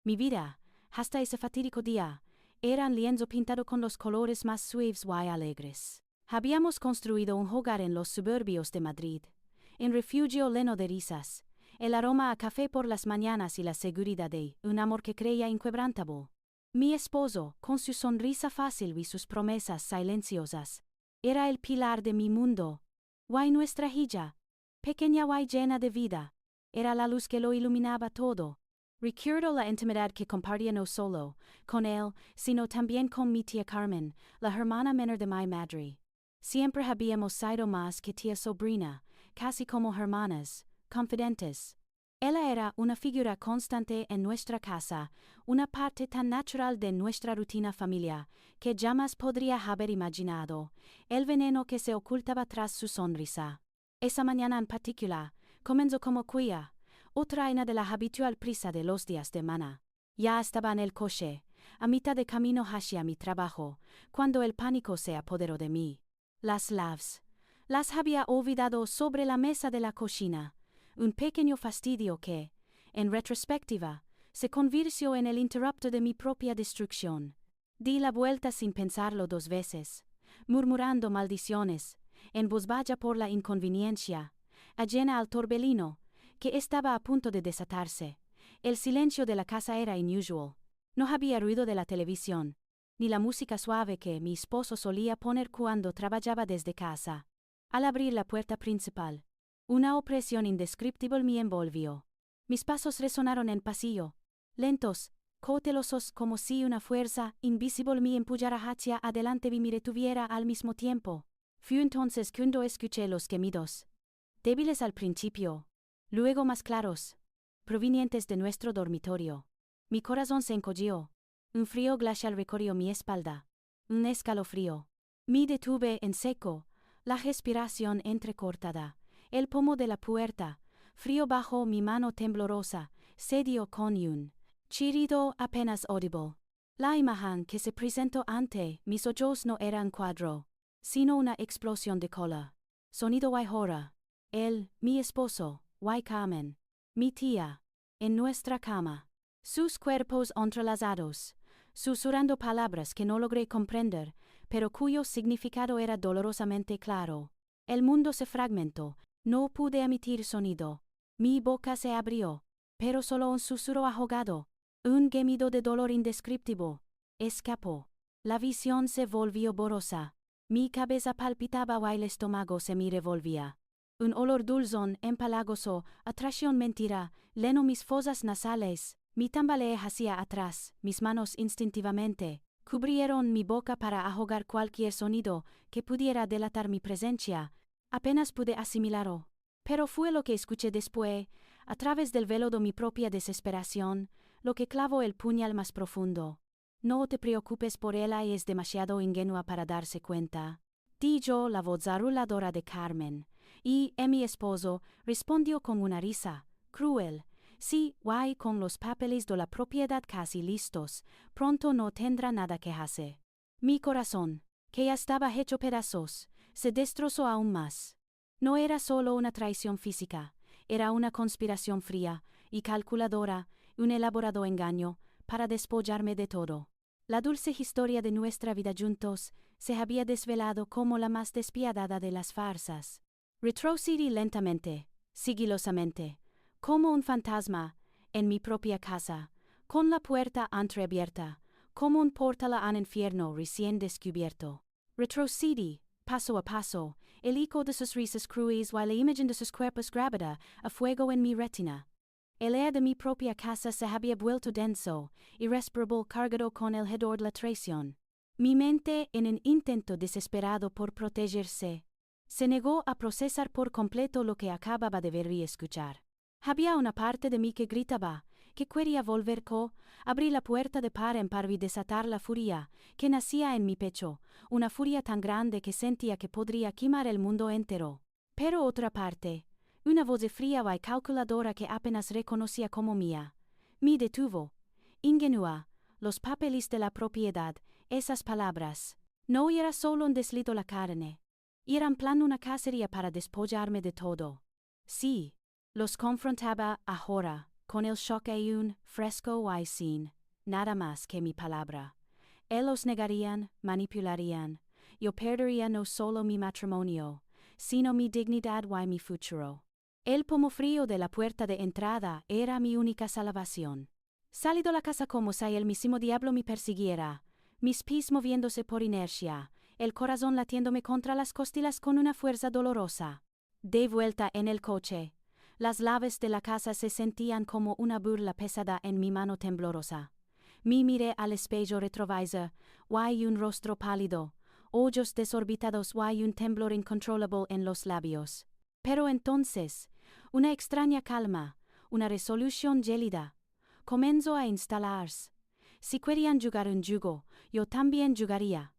Mi vida, hasta ese fatídico día, era un lienzo pintado con los colores más suaves y alegres. Habíamos construido un hogar en los suburbios de Madrid, un refugio lleno de risas, el aroma a café por las mañanas y la seguridad de un amor que creía inquebrantable. Mi esposo, con su sonrisa fácil y sus promesas silenciosas, era el pilar de mi mundo. Y nuestra hija, pequeña y llena de vida, era la luz que lo iluminaba todo. Recuerdo la intimidad que compartía no solo con él, sino también con mi tía Carmen, la hermana menor de mi madre. Siempre habíamos sido más que tía sobrina, casi como hermanas, confidentes. Ella era una figura constante en nuestra casa, una parte tan natural de nuestra rutina familiar, que jamás podría haber imaginado el veneno que se ocultaba tras su sonrisa. Esa mañana en particular, comenzó como cuya, otra aina de la habitual prisa de los días de semana. Ya estaba en el coche, a mitad de camino hacia mi trabajo, cuando el pánico se apoderó de mí. Las llaves. Las había olvidado sobre la mesa de la cocina, un pequeño fastidio que, en retrospectiva, se convirtió en el interrupto de mi propia destrucción. Di la vuelta sin pensarlo 2 veces, murmurando maldiciones, en voz baja por la inconveniencia, ajena al torbellino, que estaba a punto de desatarse. El silencio de la casa era inusual. No había ruido de la televisión, ni la música suave que mi esposo solía poner cuando trabajaba desde casa. Al abrir la puerta principal, una opresión indescriptible me envolvió. Mis pasos resonaron en pasillo, lentos, cautelosos, como si una fuerza invisible me empujara hacia adelante y me retuviera al mismo tiempo. Fue entonces cuando escuché los gemidos, débiles al principio, luego más claros, provenientes de nuestro dormitorio. Mi corazón se encogió. Un frío glacial recorrió mi espalda. Un escalofrío. Me detuve en seco, la respiración entrecortada. El pomo de la puerta, frío bajo mi mano temblorosa, se dio con un chirrido apenas audible. La imagen que se presentó ante mis ojos no era un cuadro, sino una explosión de cola. Sonido y horror. Él, mi esposo, y Carmen, mi tía, en nuestra cama. Sus cuerpos entrelazados, susurrando palabras que no logré comprender, pero cuyo significado era dolorosamente claro. El mundo se fragmentó, no pude emitir sonido. Mi boca se abrió, pero solo un susurro ahogado, un gemido de dolor indescriptible, escapó. La visión se volvió borrosa. Mi cabeza palpitaba y el estómago se me revolvía. Un olor dulzón, empalagoso, atracción mentira, llenó mis fosas nasales. Me tambaleé hacia atrás, mis manos instintivamente cubrieron mi boca para ahogar cualquier sonido que pudiera delatar mi presencia. Apenas pude asimilarlo. Pero fue lo que escuché después, a través del velo de mi propia desesperación, lo que clavó el puñal más profundo. No te preocupes por ella, es demasiado ingenua para darse cuenta. Di yo, la voz arrulladora de Carmen, y mi esposo respondió con una risa cruel. Sí, y con los papeles de la propiedad casi listos, pronto no tendrá nada que hacer. Mi corazón, que ya estaba hecho pedazos, se destrozó aún más. No era solo una traición física, era una conspiración fría y calculadora, un elaborado engaño, para despollarme de todo. La dulce historia de nuestra vida juntos se había desvelado como la más despiadada de las farsas. Retrocedí lentamente, sigilosamente, como un fantasma, en mi propia casa, con la puerta entreabierta, como un portal al infierno recién descubierto. Retrocedí, paso a paso, el eco de sus risas crueles y la imagen de sus cuerpos grabada a fuego en mi retina. El aire de mi propia casa se había vuelto denso, irrespirable, cargado con el hedor de la traición. Mi mente, en un intento desesperado por protegerse, se negó a procesar por completo lo que acababa de ver y escuchar. Había una parte de mí que gritaba, que quería volver abrí la puerta de par en par y desatar la furia que nacía en mi pecho, una furia tan grande que sentía que podría quemar el mundo entero. Pero otra parte, una voz fría y calculadora que apenas reconocía como mía, me detuvo. Ingenua, los papeles de la propiedad, esas palabras, no era solo un deslido la carne. Eran plan una cacería para despollarme de todo. Sí. Los confrontaba ahora, con el shock aún fresco y sin nada más que mi palabra. Él los negarían, manipularían. Yo perdería no solo mi matrimonio, sino mi dignidad y mi futuro. El pomo frío de la puerta de entrada era mi única salvación. Salido la casa como si el mismo diablo me persiguiera, mis pies moviéndose por inercia, el corazón latiéndome contra las costillas con una fuerza dolorosa. De vuelta en el coche, las llaves de la casa se sentían como una burla pesada en mi mano temblorosa. Me miré al espejo retrovisor, y un rostro pálido, ojos desorbitados y un temblor incontrolable en los labios. Pero entonces, una extraña calma, una resolución gélida, comenzó a instalarse. Si querían jugar un juego, yo también jugaría.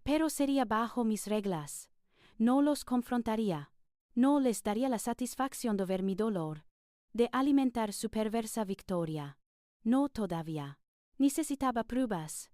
Pero sería bajo mis reglas. No los confrontaría. No les daría la satisfacción de ver mi dolor. De alimentar su perversa victoria. No todavía. Necesitaba pruebas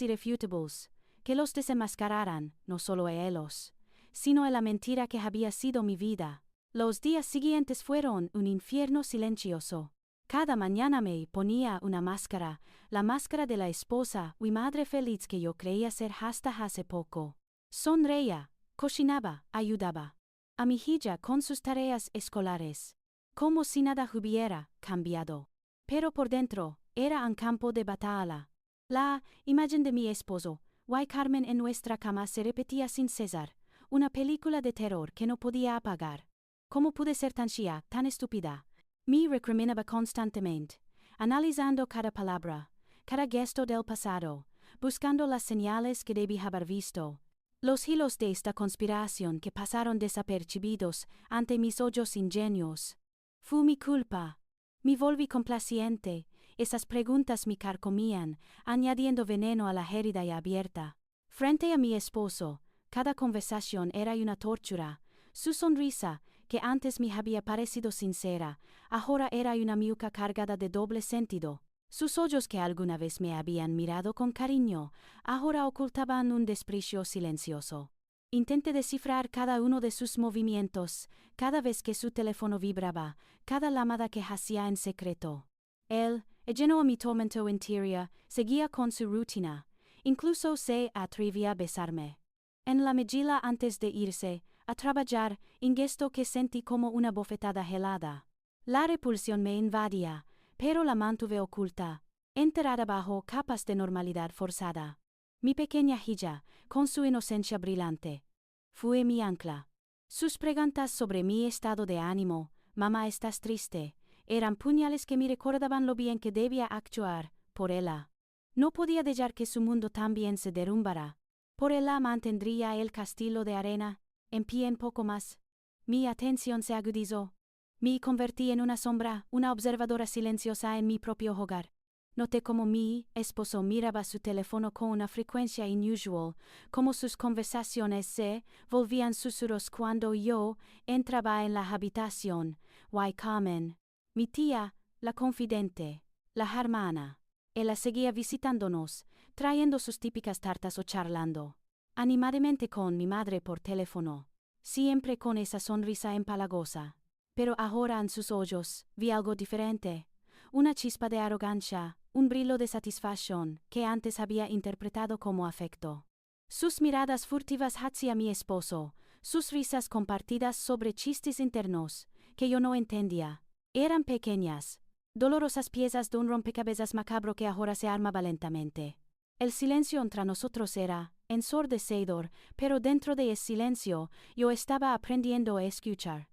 irrefutables, que los desenmascararan, no solo a ellos, sino a la mentira que había sido mi vida. Los días siguientes fueron un infierno silencioso. Cada mañana me ponía una máscara, la máscara de la esposa y madre feliz que yo creía ser hasta hace poco. Sonreía, cocinaba, ayudaba a mi hija con sus tareas escolares, como si nada hubiera cambiado. Pero por dentro, era un campo de batalla. La imagen de mi esposo, y Carmen en nuestra cama se repetía sin cesar, una película de terror que no podía apagar. ¿Cómo pude ser tan chía, tan estúpida? Me recriminaba constantemente, analizando cada palabra, cada gesto del pasado, buscando las señales que debía haber visto. Los hilos de esta conspiración que pasaron desapercibidos ante mis ojos ingenuos. Fue mi culpa. Me volví complaciente, esas preguntas me carcomían, añadiendo veneno a la herida ya abierta. Frente a mi esposo, cada conversación era una tortura. Su sonrisa, que antes me había parecido sincera, ahora era una miuca cargada de doble sentido. Sus ojos que alguna vez me habían mirado con cariño, ahora ocultaban un desprecio silencioso. Intenté descifrar cada uno de sus movimientos, cada vez que su teléfono vibraba, cada llamada que hacía en secreto. Él, lleno a mi tormento interior, seguía con su rutina, incluso se atrevía a besarme en la mejilla antes de irse a trabajar, un gesto que sentí como una bofetada helada. La repulsión me invadía, pero la mantuve oculta, enterrada bajo capas de normalidad forzada. Mi pequeña hija, con su inocencia brillante, fue mi ancla. Sus preguntas sobre mi estado de ánimo, «Mamá, ¿estás triste?», eran puñales que me recordaban lo bien que debía actuar por ella. No podía dejar que su mundo también se derrumbara. Por ella mantendría el castillo de arena en pie un poco más. Mi atención se agudizó. Me convertí en una sombra, una observadora silenciosa en mi propio hogar. Noté cómo mi esposo miraba su teléfono con una frecuencia inusual, cómo sus conversaciones se volvían susurros cuando yo entraba en la habitación. Y Carmen, mi tía, la confidente, la hermana, ella seguía visitándonos, trayendo sus típicas tartas o charlando animadamente con mi madre por teléfono, siempre con esa sonrisa empalagosa. Pero ahora en sus ojos vi algo diferente, una chispa de arrogancia, un brillo de satisfacción que antes había interpretado como afecto. Sus miradas furtivas hacia mi esposo, sus risas compartidas sobre chistes internos, que yo no entendía, eran pequeñas, dolorosas piezas de un rompecabezas macabro que ahora se armaba lentamente. El silencio entre nosotros era ensordecedor, pero dentro de ese silencio yo estaba aprendiendo a escuchar.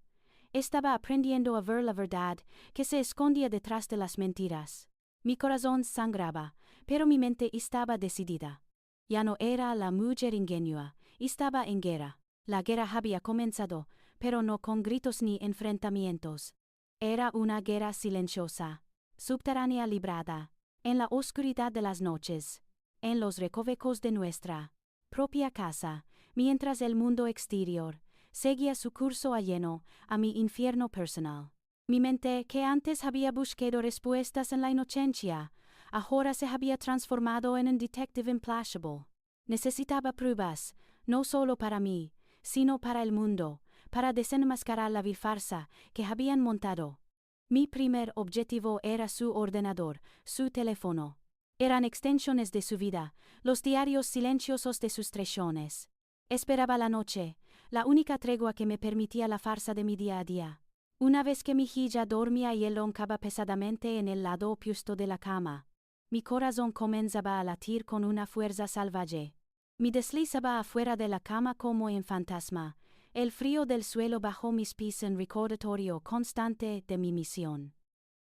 Estaba aprendiendo a ver la verdad que se escondía detrás de las mentiras. Mi corazón sangraba, pero mi mente estaba decidida. Ya no era la mujer ingenua, estaba en guerra. La guerra había comenzado, pero no con gritos ni enfrentamientos. Era una guerra silenciosa, subterránea, librada, en la oscuridad de las noches, en los recovecos de nuestra propia casa, mientras el mundo exterior seguía su curso ajeno a mi infierno personal. Mi mente, que antes había buscado respuestas en la inocencia, ahora se había transformado en un detective implacable. Necesitaba pruebas, no solo para mí, sino para el mundo, para desenmascarar la vil farsa que habían montado. Mi primer objetivo era su ordenador, su teléfono. Eran extensiones de su vida, los diarios silenciosos de sus tresones. Esperaba la noche, la única tregua que me permitía la farsa de mi día a día. Una vez que mi hija dormía y él roncaba pesadamente en el lado opuesto de la cama, mi corazón comenzaba a latir con una fuerza salvaje. Me deslizaba afuera de la cama como en fantasma, el frío del suelo bajo mis pies en recordatorio constante de mi misión.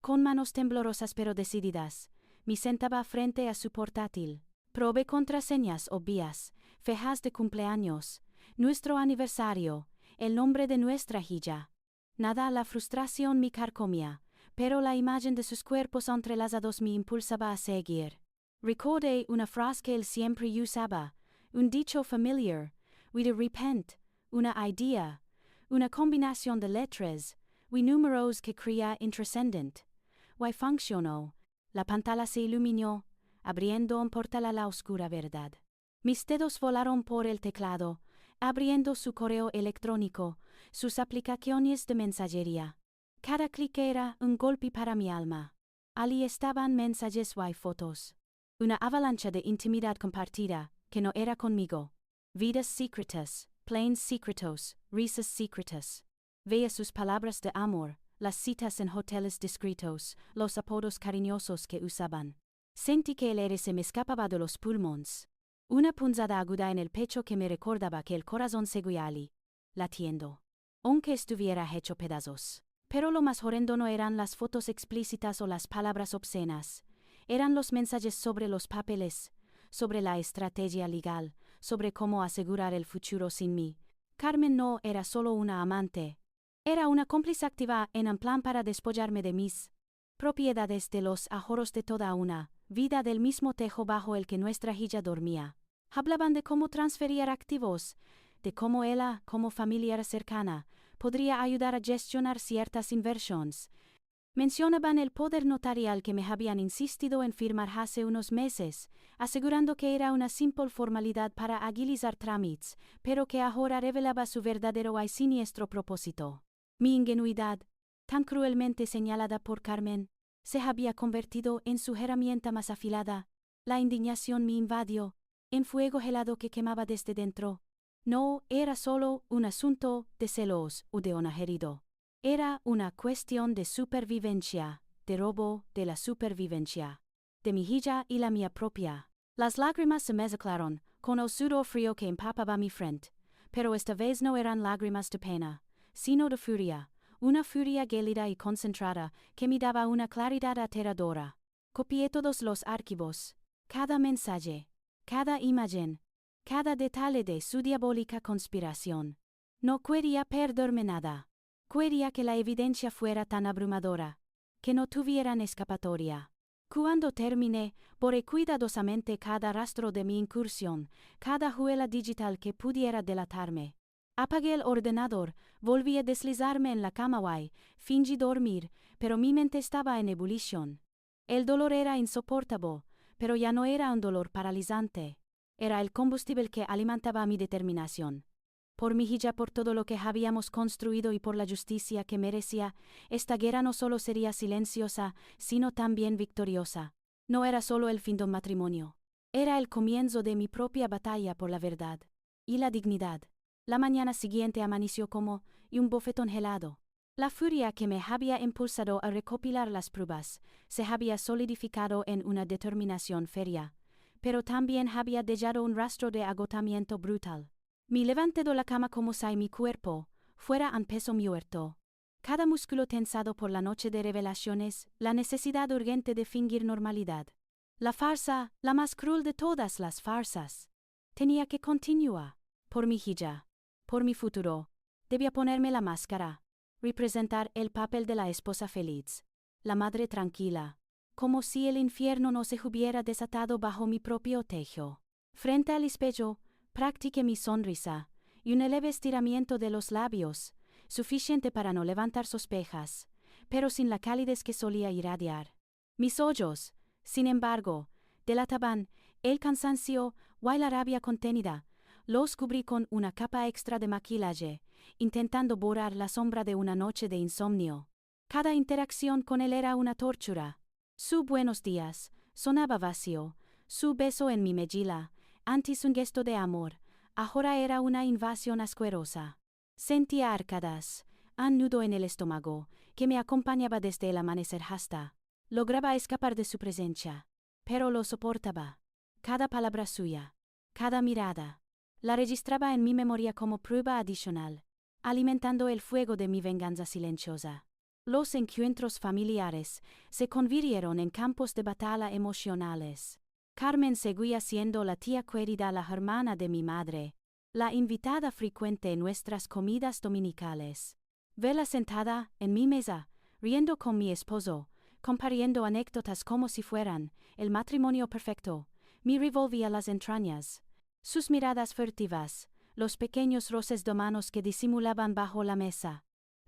Con manos temblorosas pero decididas, me sentaba frente a su portátil. Probé contraseñas obvias, fejas de cumpleaños, nuestro aniversario, el nombre de nuestra hija. Nada, la frustración me carcomía, pero la imagen de sus cuerpos entrelazados me impulsaba a seguir. Recordé una frase que él siempre usaba, un dicho familiar, we de repente, una idea, una combinación de letras, y números que creía intrascendente. Y funcionó. La pantalla se iluminó, abriendo un portal a la oscura verdad. Mis dedos volaron por el teclado, abriendo su correo electrónico, sus aplicaciones de mensajería. Cada clic era un golpe para mi alma. Allí estaban mensajes y fotos. Una avalancha de intimidad compartida, que no era conmigo. Vidas secretas, planes secretos, risas secretas. Veía sus palabras de amor, las citas en hoteles discretos, los apodos cariñosos que usaban. Sentí que el aire se me escapaba de los pulmones. Una punzada aguda en el pecho que me recordaba que el corazón seguía allí, latiendo. Aunque estuviera hecho pedazos. Pero lo más horrendo no eran las fotos explícitas o las palabras obscenas. Eran los mensajes sobre los papeles, sobre la estrategia legal, sobre cómo asegurar el futuro sin mí. Carmen no era solo una amante. Era una cómplice activa en un plan para despollarme de mis propiedades, de los ahorros de toda una vida, del mismo tejo bajo el que nuestra hija dormía. Hablaban de cómo transferir activos, de cómo ella, como familiar cercana, podría ayudar a gestionar ciertas inversiones. Mencionaban el poder notarial que me habían insistido en firmar hace unos meses, asegurando que era una simple formalidad para agilizar trámites, pero que ahora revelaba su verdadero y siniestro propósito. Mi ingenuidad, tan cruelmente señalada por Carmen, se había convertido en su herramienta más afilada. La indignación me invadió, en fuego helado que quemaba desde dentro. No era solo un asunto de celos o de honor herido. Era una cuestión de supervivencia, de robo de la supervivencia, de mi hija y la mía propia. Las lágrimas se mezclaron con el sudor frío que empapaba mi frente, pero esta vez no eran lágrimas de pena, sino de furia, una furia gélida y concentrada que me daba una claridad aterradora. Copié todos los archivos, cada mensaje, cada imagen, cada detalle de su diabólica conspiración. No quería perderme nada. Quería que la evidencia fuera tan abrumadora, que no tuvieran escapatoria. Cuando terminé, borré cuidadosamente cada rastro de mi incursión, cada huella digital que pudiera delatarme. Apagué el ordenador, volví a deslizarme en la cama y fingí dormir, pero mi mente estaba en ebullición. El dolor era insoportable, pero ya no era un dolor paralizante. Era el combustible que alimentaba mi determinación. Por mi hija, por todo lo que habíamos construido y por la justicia que merecía, esta guerra no solo sería silenciosa, sino también victoriosa. No era solo el fin de un matrimonio. Era el comienzo de mi propia batalla por la verdad y la dignidad. La mañana siguiente amaneció como un bofetón helado. La furia que me había impulsado a recopilar las pruebas se había solidificado en una determinación férrea, pero también había dejado un rastro de agotamiento brutal. Me levanté de la cama como si mi cuerpo fuera un peso muerto. Cada músculo tensado por la noche de revelaciones, la necesidad urgente de fingir normalidad. La farsa, la más cruel de todas las farsas, tenía que continuar. Por mi hija, por mi futuro, debía ponerme la máscara, representar el papel de la esposa feliz, la madre tranquila, como si el infierno no se hubiera desatado bajo mi propio techo. Frente al espejo, practiqué mi sonrisa, y un leve estiramiento de los labios, suficiente para no levantar sospechas, pero sin la calidez que solía irradiar. Mis ojos, sin embargo, delataban el cansancio y la rabia contenida. Los cubrí con una capa extra de maquillaje, intentando borrar la sombra de una noche de insomnio. Cada interacción con él era una tortura. Su buenos días sonaba vacío, su beso en mi mejilla, antes un gesto de amor, ahora era una invasión asquerosa. Sentía arcadas, un nudo en el estómago, que me acompañaba desde el amanecer hasta. Lograba escapar de su presencia, pero lo soportaba. Cada palabra suya, cada mirada, la registraba en mi memoria como prueba adicional, alimentando el fuego de mi venganza silenciosa. Los encuentros familiares se convirtieron en campos de batalla emocionales. Carmen seguía siendo la tía querida, la hermana de mi madre, la invitada frecuente en nuestras comidas dominicales. Verla sentada en mi mesa, riendo con mi esposo, compartiendo anécdotas como si fueran el matrimonio perfecto, me revolvía las entrañas. Sus miradas furtivas, los pequeños roces de manos que disimulaban bajo la mesa,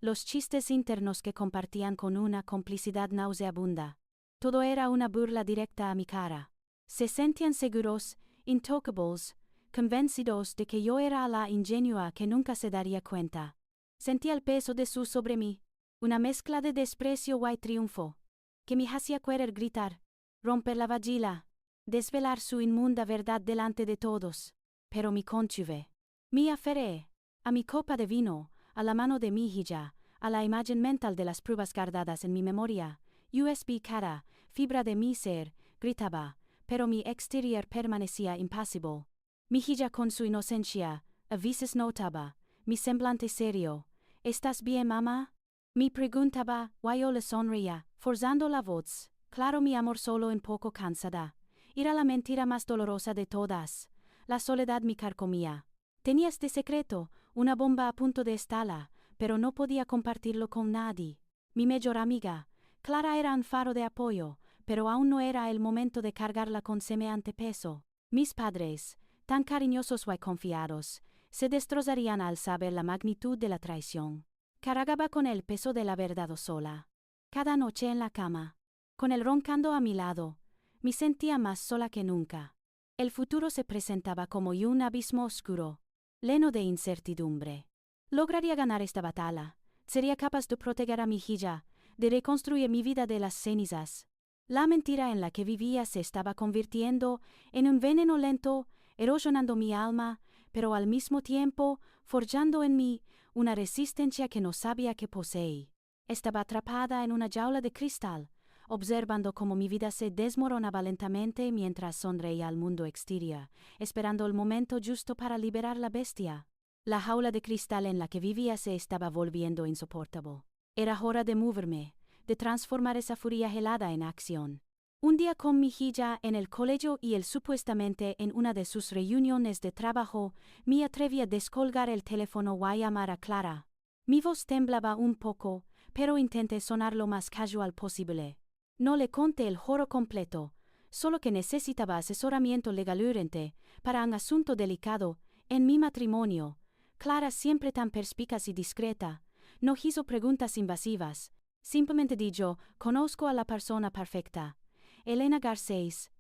los chistes internos que compartían con una complicidad nauseabunda. Todo era una burla directa a mi cara. Se sentían seguros, intocables, convencidos de que yo era la ingenua que nunca se daría cuenta. Sentía el peso de su sobre mí, una mezcla de desprecio y triunfo, que me hacía querer gritar, romper la vagila, desvelar su inmunda verdad delante de todos. Pero mi cónyuge, me aferré a mi copa de vino, a la mano de mi hija, a la imagen mental de las pruebas guardadas en mi memoria, USB cara, fibra de mi ser, gritaba, pero mi exterior permanecía impasible. Mi hija con su inocencia, a veces notaba, mi semblante serio. ¿Estás bien, mamá? Me preguntaba, yo le sonreía, forzando la voz. Claro, mi amor, solo un poco cansada. Era la mentira más dolorosa de todas. La soledad me carcomía. Tenía este secreto, una bomba a punto de estallar, pero no podía compartirlo con nadie. Mi mejor amiga, Clara, era un faro de apoyo, pero aún no era el momento de cargarla con semejante peso. Mis padres, tan cariñosos y confiados, se destrozarían al saber la magnitud de la traición. Cargaba con el peso de la verdad sola. Cada noche en la cama, con él roncando a mi lado, me sentía más sola que nunca. El futuro se presentaba como un abismo oscuro, lleno de incertidumbre. Lograría ganar esta batalla, sería capaz de proteger a mi hija, de reconstruir mi vida de las cenizas. La mentira en la que vivía se estaba convirtiendo en un veneno lento, erosionando mi alma, pero al mismo tiempo forjando en mí una resistencia que no sabía que poseí. Estaba atrapada en una jaula de cristal, observando cómo mi vida se desmoronaba lentamente mientras sonreía al mundo exterior, esperando el momento justo para liberar la bestia. La jaula de cristal en la que vivía se estaba volviendo insoportable. Era hora de moverme, de transformar esa furia helada en acción. Un día con mi hija en el colegio y él supuestamente en una de sus reuniones de trabajo, me atreví a descolgar el teléfono y llamar a Clara. Mi voz temblaba un poco, pero intenté sonar lo más casual posible. No le conté el joro completo, solo que necesitaba asesoramiento legal urgente para un asunto delicado en mi matrimonio. Clara, siempre tan perspicaz y discreta, no hizo preguntas invasivas. Simplemente dijo, conozco a la persona perfecta. Elena Garcés.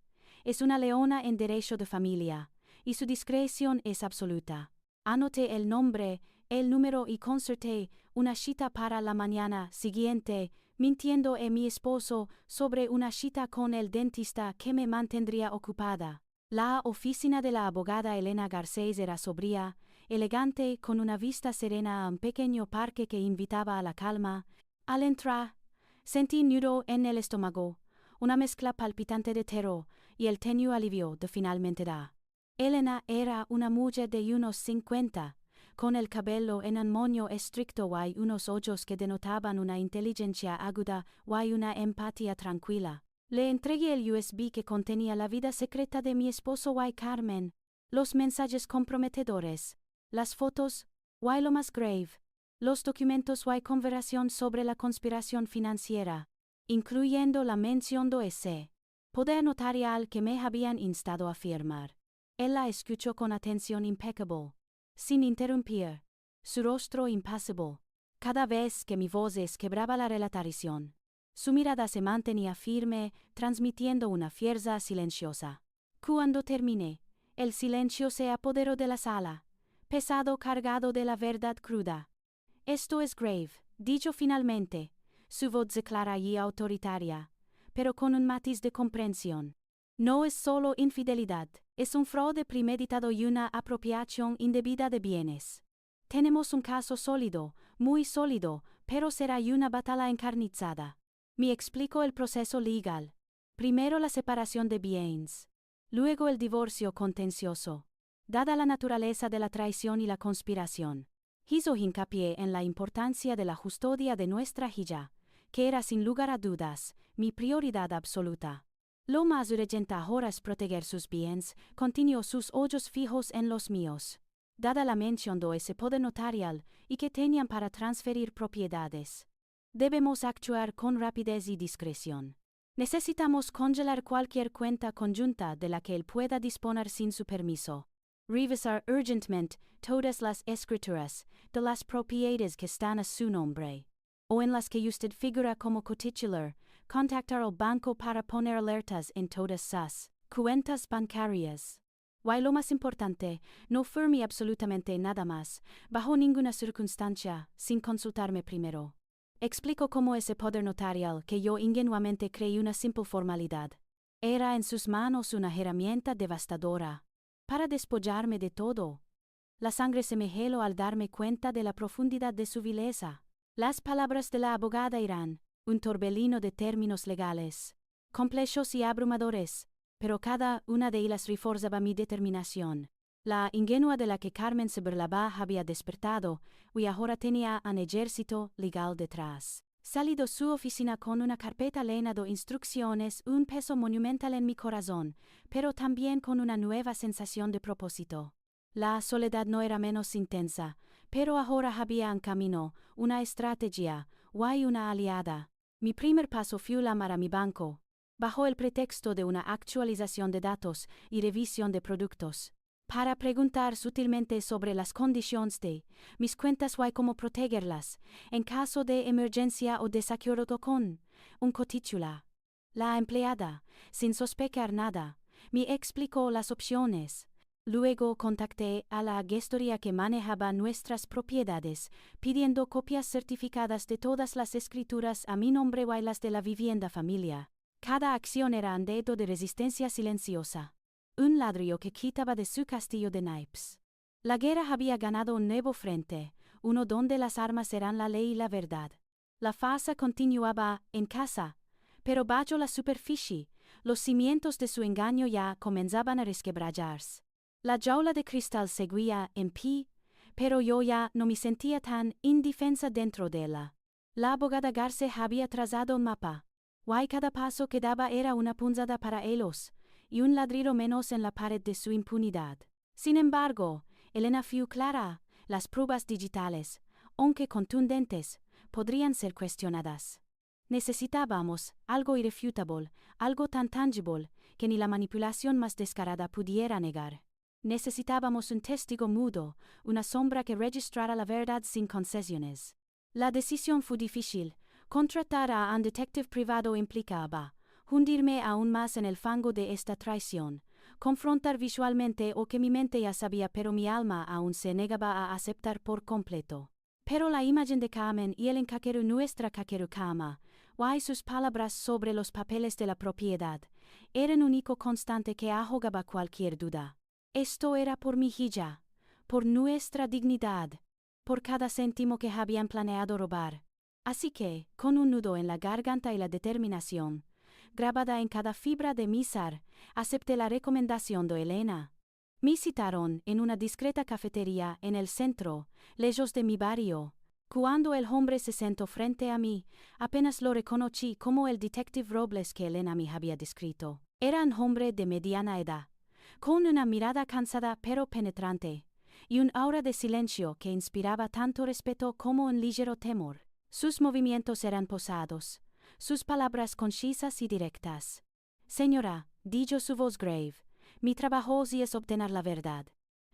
Es una leona en derecho de familia, y su discreción es absoluta. Anoté el nombre, el número y concerté una cita para la mañana siguiente, mintiendo a mi esposo sobre una cita con el dentista que me mantendría ocupada. La oficina de la abogada Elena Garcés era sobria, elegante, con una vista serena a un pequeño parque que invitaba a la calma. Al entrar, sentí nudo en el estómago, una mezcla palpitante de terror y el tenue alivio de finalmente dar. Elena era una mujer de unos 50, con el cabello en un moño estricto y unos ojos que denotaban una inteligencia aguda y una empatía tranquila. Le entregué el USB que contenía la vida secreta de mi esposo y Carmen, los mensajes comprometedores, las fotos, y lo más grave, los documentos y conversación sobre la conspiración financiera, incluyendo la mención de ese poder notarial que me habían instado a firmar. Él la escuchó con atención impecable, sin interrumpir, su rostro impasible. Cada vez que mi voz quebraba la relatación, su mirada se mantenía firme, transmitiendo una fuerza silenciosa. Cuando terminé, el silencio se apoderó de la sala, pesado, cargado de la verdad cruda. Esto es grave, dijo finalmente. su voz clara y autoritaria, pero con un matiz de comprensión. No es solo infidelidad, es un fraude premeditado y una apropiación indebida de bienes. Tenemos un caso sólido, muy sólido, pero será una batalla encarnizada. Me explico el proceso legal. Primero la separación de bienes. Luego el divorcio contencioso. Dada la naturaleza de la traición y la conspiración, hizo hincapié en la importancia de la custodia de nuestra hija, que era sin lugar a dudas mi prioridad absoluta. Lo más urgente ahora es proteger sus bienes, continuó sus ojos fijos en los míos. Dada la mención de ese poder notarial y que tenían para transferir propiedades, debemos actuar con rapidez y discreción. Necesitamos congelar cualquier cuenta conjunta de la que él pueda disponer sin su permiso. Revisar urgentemente todas las escrituras de las propiedades que están a su nombre, o en las que usted figura como cotitular, contactar al banco para poner alertas en todas sus cuentas bancarias. Y lo más importante, no firme absolutamente nada más, bajo ninguna circunstancia, sin consultarme primero. Explico cómo ese poder notarial que yo ingenuamente creí una simple formalidad, era en sus manos una herramienta devastadora para despollarme de todo. La sangre se me heló al darme cuenta de la profundidad de su vileza. Las palabras de la abogada eran un torbellino de términos legales, complejos y abrumadores, pero cada una de ellas reforzaba mi determinación. La ingenua de la que Carmen se burlaba había despertado, y ahora tenía un ejército legal detrás. Salí de su oficina con una carpeta llena de instrucciones, un peso monumental en mi corazón, pero también con una nueva sensación de propósito. La soledad no era menos intensa, pero ahora había un camino, una estrategia, y una aliada. Mi primer paso fue llamar a mi banco, bajo el pretexto de una actualización de datos y revisión de productos, para preguntar sutilmente sobre las condiciones de mis cuentas y cómo protegerlas, en caso de emergencia o desacuerdo con un cotitular. La empleada, sin sospechar nada, me explicó las opciones. Luego contacté a la gestoría que manejaba nuestras propiedades, pidiendo copias certificadas de todas las escrituras a mi nombre y las de la vivienda familia. Cada acción era un dedo de resistencia silenciosa. Un ladrillo que quitaba de su castillo de naipes. La guerra había ganado un nuevo frente, uno donde las armas eran la ley y la verdad. La farsa continuaba en casa, pero bajo la superficie, los cimientos de su engaño ya comenzaban a resquebrajarse. La jaula de cristal seguía en pie, pero yo ya no me sentía tan indefensa dentro de ella. La abogada Garce había trazado un mapa, y cada paso que daba era una punzada para ellos, y un ladrillo menos en la pared de su impunidad. Sin embargo, Elena fue clara, las pruebas digitales, aunque contundentes, podrían ser cuestionadas. Necesitábamos algo irrefutable, algo tan tangible, que ni la manipulación más descarada pudiera negar. Necesitábamos un testigo mudo, una sombra que registrara la verdad sin concesiones. La decisión fue difícil. Contratar a un detective privado implicaba hundirme aún más en el fango de esta traición, confrontar visualmente o que mi mente ya sabía pero mi alma aún se negaba a aceptar por completo. Pero la imagen de Carmen y el encaquero nuestra caquero cama, y sus palabras sobre los papeles de la propiedad, eran un único constante que ahogaba cualquier duda. Esto era por mi hija, por nuestra dignidad, por cada céntimo que habían planeado robar. Así que, con un nudo en la garganta y la determinación grabada en cada fibra de mi ser, acepté la recomendación de Elena. Me citaron en una discreta cafetería en el centro, lejos de mi barrio. Cuando el hombre se sentó frente a mí, apenas lo reconocí como el detective Robles que Elena me había descrito. Era un hombre de mediana edad, con una mirada cansada pero penetrante, y un aura de silencio que inspiraba tanto respeto como un ligero temor. Sus movimientos eran pausados, sus palabras concisas y directas. Señora, dijo su voz grave, mi trabajo hoy es obtener la verdad.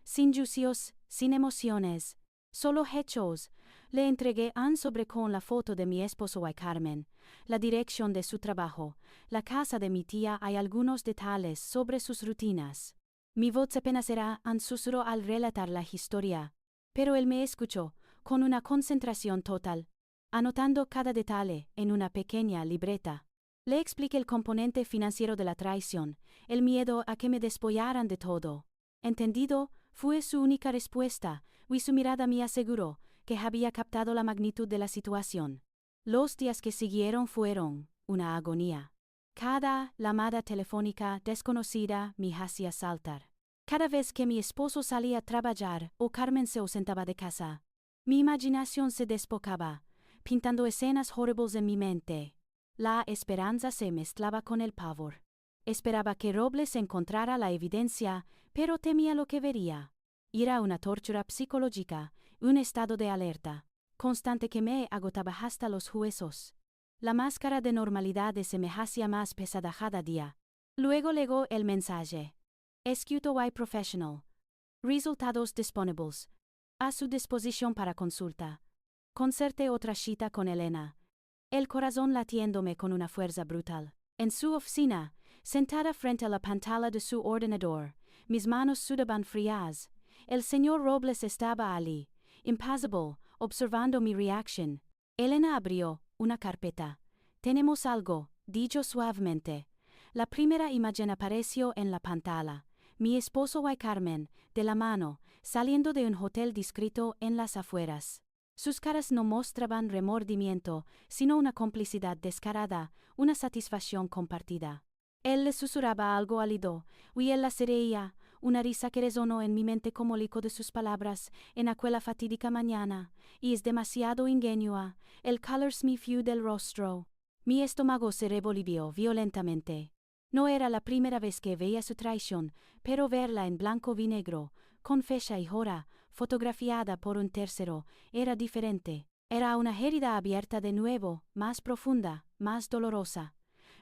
Sin juicios, sin emociones, solo hechos. Le entregué un sobre con la foto de mi esposo y Carmen, la dirección de su trabajo, la casa de mi tía y algunos detalles sobre sus rutinas. Mi voz apenas era un susurro al relatar la historia, pero él me escuchó, con una concentración total. anotando cada detalle en una pequeña libreta. Le expliqué el componente financiero de la traición, el miedo a que me despojaran de todo. Entendido, fue su única respuesta, y su mirada me aseguró que había captado la magnitud de la situación. Los días que siguieron fueron una agonía. Cada llamada telefónica desconocida me hacía saltar. Cada vez que mi esposo salía a trabajar o Carmen se ausentaba de casa, mi imaginación se desbocaba, pintando escenas horribles en mi mente. La esperanza se mezclaba con el pavor. Esperaba que Robles encontrara la evidencia, pero temía lo que vería. Era una tortura psicológica, un estado de alerta constante que me agotaba hasta los huesos. La máscara de normalidad se me hacía más pesada cada día. Luego llegó el mensaje. SQTY Professional. Resultados disponibles. A su disposición para consulta. Concerte otra cita con Elena. El corazón latiéndome con una fuerza brutal. En su oficina, sentada frente a la pantalla de su ordenador, mis manos sudaban frías. El señor Robles estaba allí, impasible, observando mi reacción. Elena abrió una carpeta. Tenemos algo, dijo suavemente. La primera imagen apareció en la pantalla. Mi esposo y Carmen, de la mano, saliendo de un hotel discreto en las afueras. Sus caras no mostraban remordimiento, sino una complicidad descarada, una satisfacción compartida. Él le susurraba algo al oído, y él la se reía, una risa que resonó en mi mente como el eco de sus palabras, en aquella fatídica mañana, y es demasiado ingenua, el color me fue del rostro. Mi estómago se revolvió violentamente. No era la primera vez que veía su traición, pero verla en blanco y negro, con fecha y hora, fotografiada por un tercero, era diferente. Era una herida abierta de nuevo, más profunda, más dolorosa.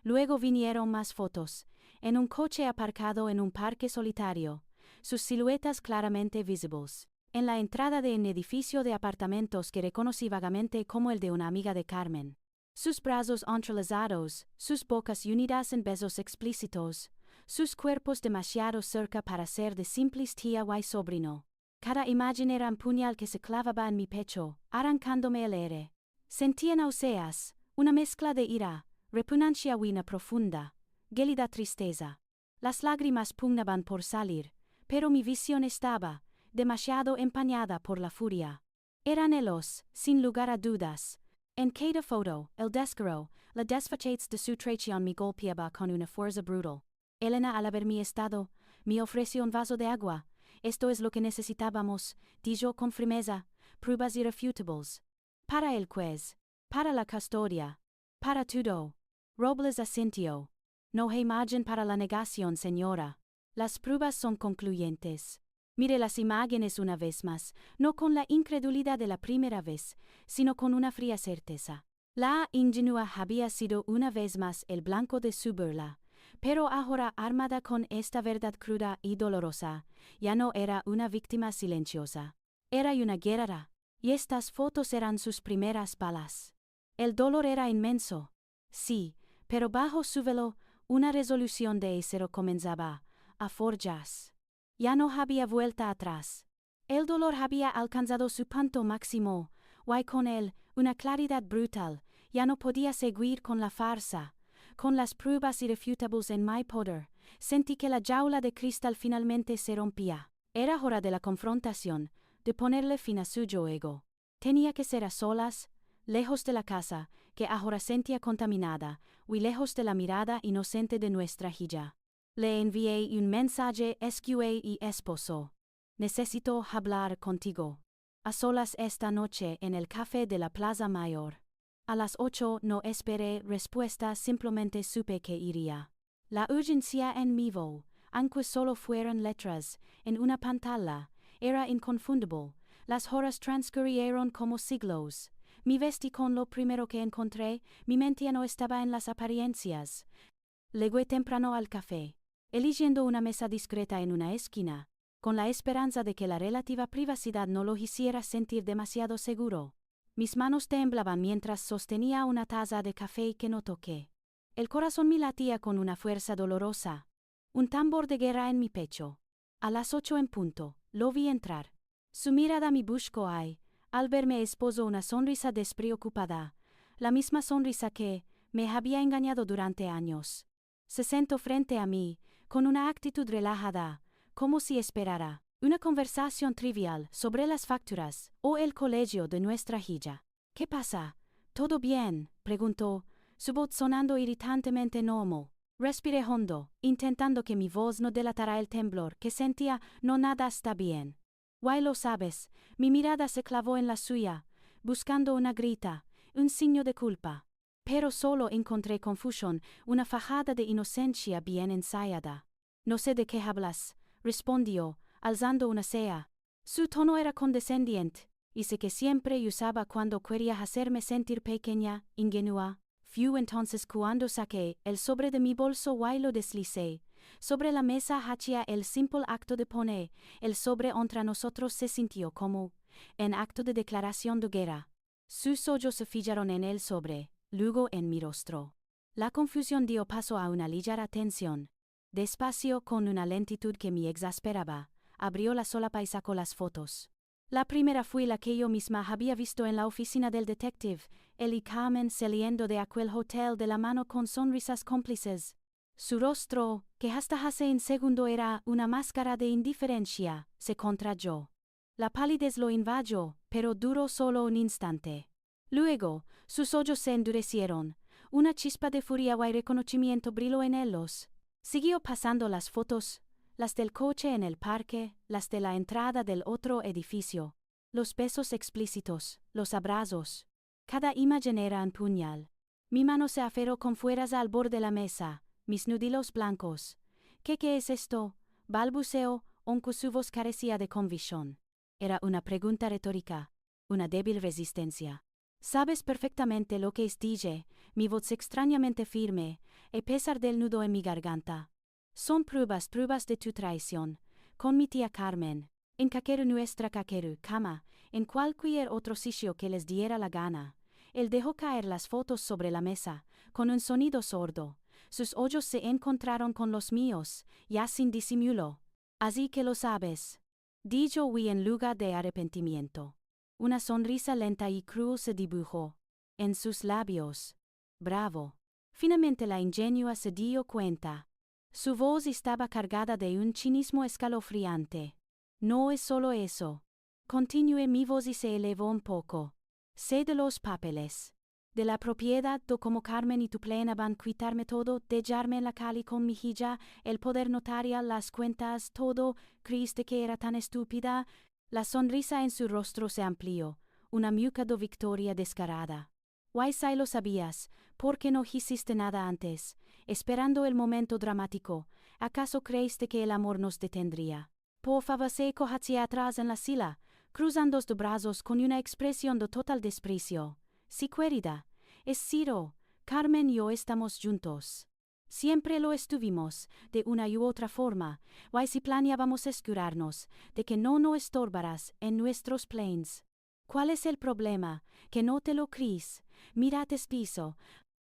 Luego vinieron más fotos, en un coche aparcado en un parque solitario, sus siluetas claramente visibles. En la entrada de un edificio de apartamentos que reconocí vagamente como el de una amiga de Carmen. Sus brazos entrelazados, sus bocas unidas en besos explícitos, sus cuerpos demasiado cerca para ser de simples tía y sobrino. Cada imagen era un puñal que se clavaba en mi pecho, arrancándome el aire. Sentía náuseas, una mezcla de ira, repugnancia y una profunda, gélida tristeza. Las lágrimas pugnaban por salir, pero mi visión estaba demasiado empañada por la furia. Eran ellos, sin lugar a dudas. En cada foto, el descaro, la desfachatez de su traición me golpeaba con una fuerza brutal. Elena, al ver mi estado, me ofreció un vaso de agua. Esto es lo que necesitábamos, dijo con firmeza, pruebas irrefutables. Para el juez, para la custodia, para todo. Robles asintió. No hay margen para la negación, señora. Las pruebas son concluyentes. Mire las imágenes una vez más, no con la incredulidad de la primera vez, sino con una fría certeza. La ingenua había sido una vez más el blanco de su burla, pero ahora armada con esta verdad cruda y dolorosa, ya no era una víctima silenciosa. Era una guerrera, y estas fotos eran sus primeras balas. El dolor era inmenso. Sí, pero bajo su velo, una resolución de acero comenzaba a forjarse. Ya no había vuelta atrás. El dolor había alcanzado su punto máximo, y con él, una claridad brutal, ya no podía seguir con la farsa. Con las pruebas irrefutables en mi poder, sentí que la jaula de cristal finalmente se rompía. Era hora de la confrontación, de ponerle fin a su juego. Tenía que ser a solas, lejos de la casa, que ahora sentía contaminada, y lejos de la mirada inocente de nuestra hija. Le envié un mensaje SQA y esposo. Necesito hablar contigo. A solas esta noche en el café de la Plaza Mayor. A las 8 no esperé respuesta, simplemente supe que iría. La urgencia en mi voz, aunque solo fueran letras, en una pantalla, era inconfundible. Las horas transcurrieron como siglos. Me vestí con lo primero que encontré, mi mente ya no estaba en las apariencias. Llegué temprano al café, eligiendo una mesa discreta en una esquina, con la esperanza de que la relativa privacidad no lo hiciera sentir demasiado seguro. Mis manos temblaban mientras sostenía una taza de café que no toqué. El corazón me latía con una fuerza dolorosa. Un tambor de guerra en mi pecho. A las 8 en punto, lo vi entrar. Su mirada me buscó ahí, Al verme esposó una sonrisa despreocupada, la misma sonrisa que me había engañado durante años. Se sentó frente a mí, con una actitud relajada, como si esperara una conversación trivial sobre las facturas o el colegio de nuestra hija. ¿Qué pasa? ¿Todo bien?, preguntó, su voz sonando irritantemente normal. Respiré hondo, intentando que mi voz no delatara el temblor que sentía. No, nada está bien. Why, lo sabes. Mi mirada se clavó en la suya, buscando una grita, un signo de culpa. Pero solo encontré confusión, una fajada de inocencia bien ensayada. No sé de qué hablas, respondió, alzando una ceja. Su tono era condescendiente, y sé que siempre usaba cuando quería hacerme sentir pequeña, ingenua. Fue entonces cuando saqué el sobre de mi bolso y lo deslicé. Sobre la mesa hacía el simple acto de poner el sobre entre nosotros. Se sintió como en acto de declaración de guerra. Sus ojos se fijaron en el sobre, luego en mi rostro. La confusión dio paso a una ligera tensión. Despacio, con una lentitud que me exasperaba, abrió la solapa y sacó las fotos. La primera fue la que yo misma había visto en la oficina del detective, él y Carmen saliendo de aquel hotel de la mano con sonrisas cómplices. Su rostro, que hasta hace un segundo era una máscara de indiferencia, se contrajo. La palidez lo invadió, pero duró solo un instante. Luego, sus ojos se endurecieron, una chispa de furia y reconocimiento brilló en ellos. Siguió pasando las fotos, las del coche en el parque, las de la entrada del otro edificio, los besos explícitos, los abrazos. Cada imagen era un puñal. Mi mano se aferró con fuerza al borde de la mesa, mis nudillos blancos. ¿Qué es esto?, balbuceó, aunque su voz carecía de convicción. Era una pregunta retórica, una débil resistencia. Sabes perfectamente lo que es, dije, mi voz extrañamente firme, a pesar del nudo en mi garganta. Son pruebas de tu traición, con mi tía Carmen, en nuestra cama, en cualquier otro sitio que les diera la gana. Él dejó caer las fotos sobre la mesa, con un sonido sordo. Sus ojos se encontraron con los míos, ya sin disimulo. Así que lo sabes. Dijo en lugar de arrepentimiento. Una sonrisa lenta y cruel se dibujó en sus labios. Bravo. Finalmente la ingenua se dio cuenta. Su voz estaba cargada de un cinismo escalofriante. No es solo eso. Continué mi voz y se elevó un poco. Sé de los papeles. De la propiedad, como Carmen y tu planeaban quitarme todo, dejarme en la calle con mi hija, el poder notarial, las cuentas, todo. ¿Creíste que era tan estúpida? La sonrisa en su rostro se amplió, una mueca de victoria descarada. Why, si lo sabías, ¿por qué no hiciste nada antes, esperando el momento dramático? ¿Acaso creíste que el amor nos detendría? Por favor, se echó hacia atrás en la silla, cruzando los brazos con una expresión de total desprecio. Sí, querida, es Ciro, Carmen y yo estamos juntos. Siempre lo estuvimos, de una u otra forma. Why, si planeábamos asegurarnos de que no nos estorbarás en nuestros planes. ¿Cuál es el problema? Que no te lo crees. Mírate piso,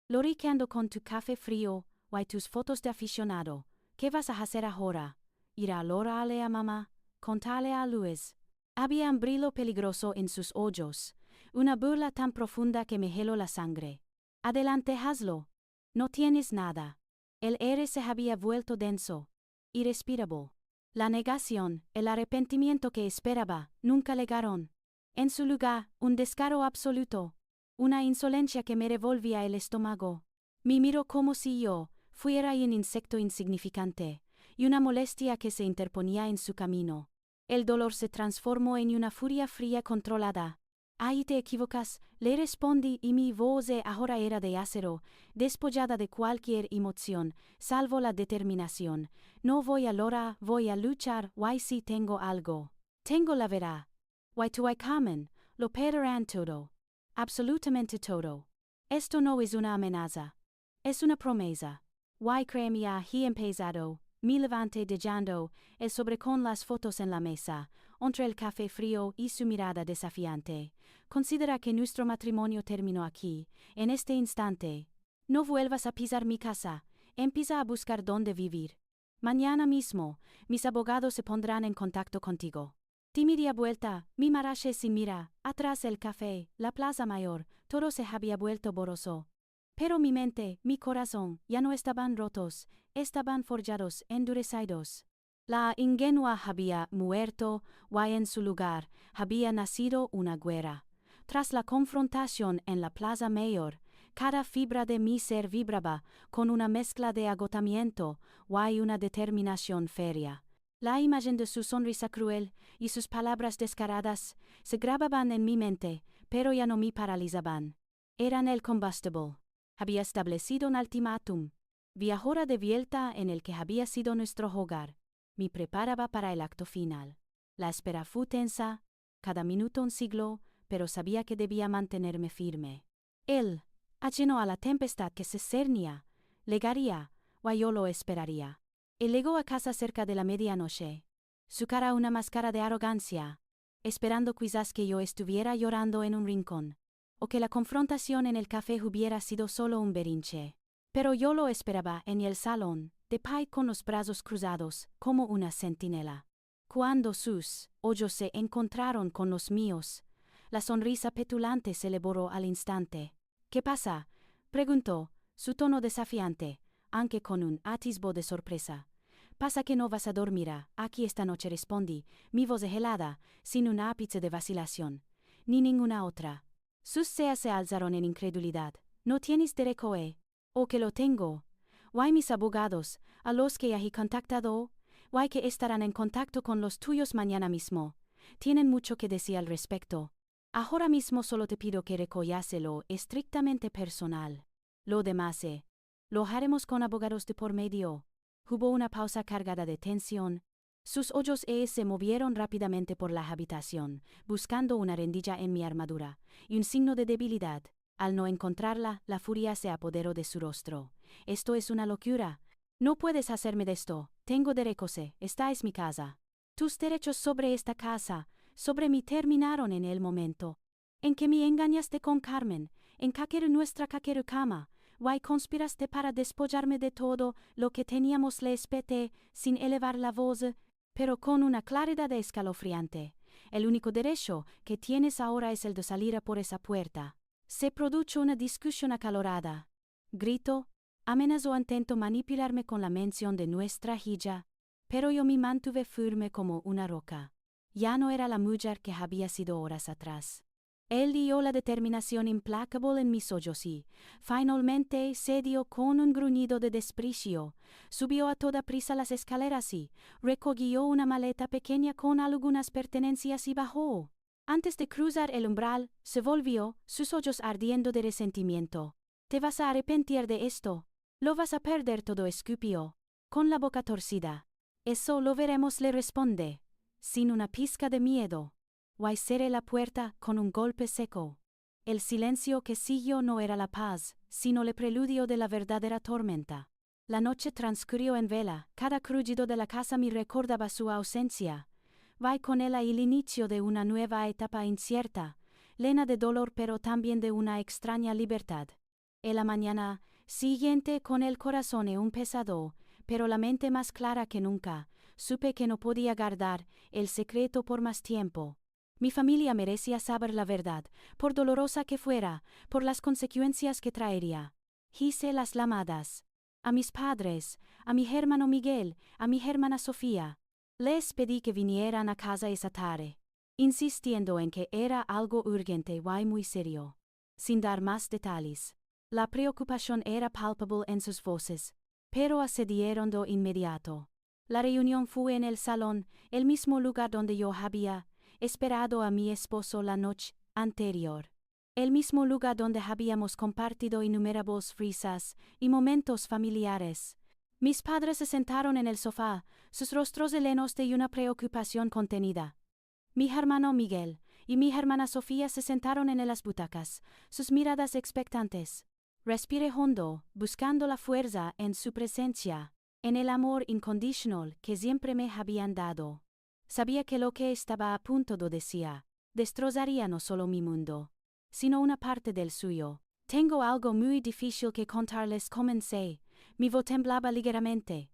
loriqueando con tu café frío, y tus fotos de aficionado. ¿Qué vas a hacer ahora? ¿Ir a lorarle a mamá? ¿Contarle a Luis? Había un brillo peligroso en sus ojos, una burla tan profunda que me heló la sangre. Adelante, hazlo. No tienes nada. El aire se había vuelto denso, irrespirable. La negación, el arrepentimiento que esperaba, nunca llegaron. En su lugar, un descaro absoluto, una insolencia que me revolvía el estómago. Me miró como si yo fuera un insecto insignificante, y una molestia que se interponía en su camino. El dolor se transformó en una furia fría controlada. Ahí te equivocas, le respondí, y mi voz ahora era de acero, despojada de cualquier emoción, salvo la determinación. No voy a lograr, voy a luchar. Why, si tengo algo. Tengo la verdad. Why, tú y Carmen, lo perderán todo. Absolutamente todo. Esto no es una amenaza. Es una promesa. Why, créeme, he empezado. Me levanté dejando el sobre con las fotos en la mesa, entre el café frío y su mirada desafiante. Considera que nuestro matrimonio terminó aquí, en este instante. No vuelvas a pisar mi casa, empieza a buscar dónde vivir. Mañana mismo, mis abogados se pondrán en contacto contigo. Di vuelta, mi marache sin mira, atrás el café, la plaza mayor, todo se había vuelto borroso. Pero mi mente, mi corazón, ya no estaban rotos, estaban forjados, endurecidos. La ingenua había muerto, y en su lugar, había nacido una guerra. Tras la confrontación en la plaza mayor, cada fibra de mi ser vibraba, con una mezcla de agotamiento, y una determinación férrea. La imagen de su sonrisa cruel, y sus palabras descaradas, se grababan en mi mente, pero ya no me paralizaban. Eran el combustible. Había establecido un ultimátum. Viajora de vuelta en el que había sido nuestro hogar. Me preparaba para el acto final. La espera fue tensa, cada minuto un siglo, pero sabía que debía mantenerme firme. Él, ajeno a la tempestad que se cernía, llegaría, o yo lo esperaría. Él llegó a casa cerca de la medianoche. Su cara una máscara de arrogancia, esperando quizás que yo estuviera llorando en un rincón, o que la confrontación en el café hubiera sido solo un berrinche. Pero yo lo esperaba en el salón, de pie con los brazos cruzados, como una centinela. Cuando sus ojos se encontraron con los míos, la sonrisa petulante se le borró al instante. ¿Qué pasa?, preguntó, su tono desafiante, aunque con un atisbo de sorpresa. ¿Pasa que no vas a dormir aquí esta noche?, respondí, mi voz helada, sin un ápice de vacilación. Ni ninguna otra. Sus cejas se alzaron en incredulidad. ¿No tienes derecho o que lo tengo? ¿Why mis abogados, a los que he contactado? ¿Why que estarán en contacto con los tuyos mañana mismo? Tienen mucho que decir al respecto. Ahora mismo solo te pido que recojas lo estrictamente personal. Lo demás, lo haremos con abogados de por medio. Hubo una pausa cargada de tensión. Sus ojos se movieron rápidamente por la habitación, buscando una rendilla en mi armadura, y un signo de debilidad. Al no encontrarla, la furia se apoderó de su rostro. Esto es una locura. No puedes hacerme de esto. Tengo derechos, esta es mi casa. Tus derechos sobre esta casa, sobre mí terminaron en el momento en que me engañaste con Carmen, en nuestra cama. Why conspiraste para despollarme de todo lo que teníamos, le espeté, sin elevar la voz, pero con una claridad escalofriante. El único derecho que tienes ahora es el de salir por esa puerta. Se produjo una discusión acalorada. Grito, amenazó, intentó manipularme con la mención de nuestra hija, pero yo me mantuve firme como una roca. Ya no era la mujer que había sido horas atrás. Él dio la determinación implacable en mis ojos y, finalmente, cedió con un gruñido de desprecio, subió a toda prisa las escaleras y recogió una maleta pequeña con algunas pertenencias y bajó. Antes de cruzar el umbral, se volvió, sus ojos ardiendo de resentimiento. «Te vas a arrepentir de esto. Lo vas a perder todo», escupió, con la boca torcida. «Eso lo veremos», le responde, sin una pizca de miedo. Y cerré la puerta con un golpe seco. El silencio que siguió no era la paz, sino el preludio de la verdadera tormenta. La noche transcurrió en vela, cada crujido de la casa me recordaba su ausencia. Y con ella el inicio de una nueva etapa incierta, llena de dolor pero también de una extraña libertad. En la mañana siguiente, con el corazón un pesado, pero la mente más clara que nunca, supe que no podía guardar el secreto por más tiempo. Mi familia merecía saber la verdad, por dolorosa que fuera, por las consecuencias que traería. Hice las llamadas a mis padres, a mi hermano Miguel, a mi hermana Sofía. Les pedí que vinieran a casa esa tarde, insistiendo en que era algo urgente y muy serio. Sin dar más detalles. La preocupación era palpable en sus voces, pero accedieron de inmediato. La reunión fue en el salón, el mismo lugar donde yo había esperado a mi esposo la noche anterior. El mismo lugar donde habíamos compartido innumerables risas y momentos familiares. Mis padres se sentaron en el sofá, sus rostros llenos de una preocupación contenida. Mi hermano Miguel y mi hermana Sofía se sentaron en las butacas, sus miradas expectantes. Respiré hondo, buscando la fuerza en su presencia, en el amor incondicional que siempre me habían dado. Sabía que lo que estaba a punto de decir destrozaría no solo mi mundo, sino una parte del suyo. «Tengo algo muy difícil que contarles», comencé. Mi voz temblaba ligeramente.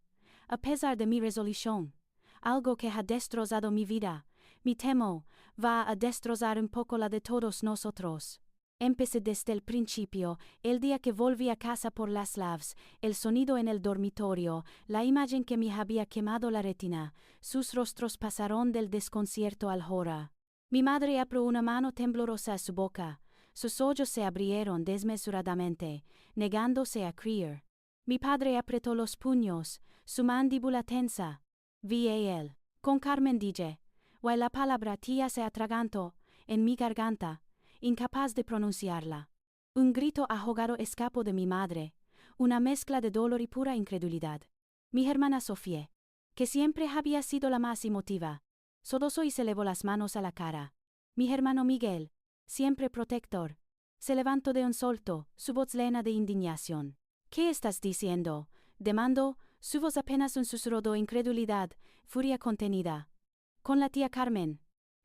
A pesar de mi resolución, algo que ha destrozado mi vida, Me temo, va a destrozar un poco la de todos nosotros. Empecé desde el principio, el día que volví a casa por las Lavs, el sonido en el dormitorio, la imagen que me había quemado la retina, sus rostros pasaron del desconcierto al horror. Mi madre abrió una mano temblorosa a su boca, sus ojos se abrieron desmesuradamente, negándose a creer. Mi padre apretó los puños, su mandíbula tensa. Vi a él. Con Carmen dije, "Why la palabra tía se atragantó en mi garganta, incapaz de pronunciarla. Un grito ahogado escapó de mi madre, una mezcla de dolor y pura incredulidad. Mi hermana Sofía, que siempre había sido la más emotiva, sollozó y se llevó las manos a la cara. Mi hermano Miguel, siempre protector, se levantó de un salto, su voz llena de indignación. ¿Qué estás diciendo?", demandó, su voz apenas un susurro de incredulidad, furia contenida. "Con la tía Carmen.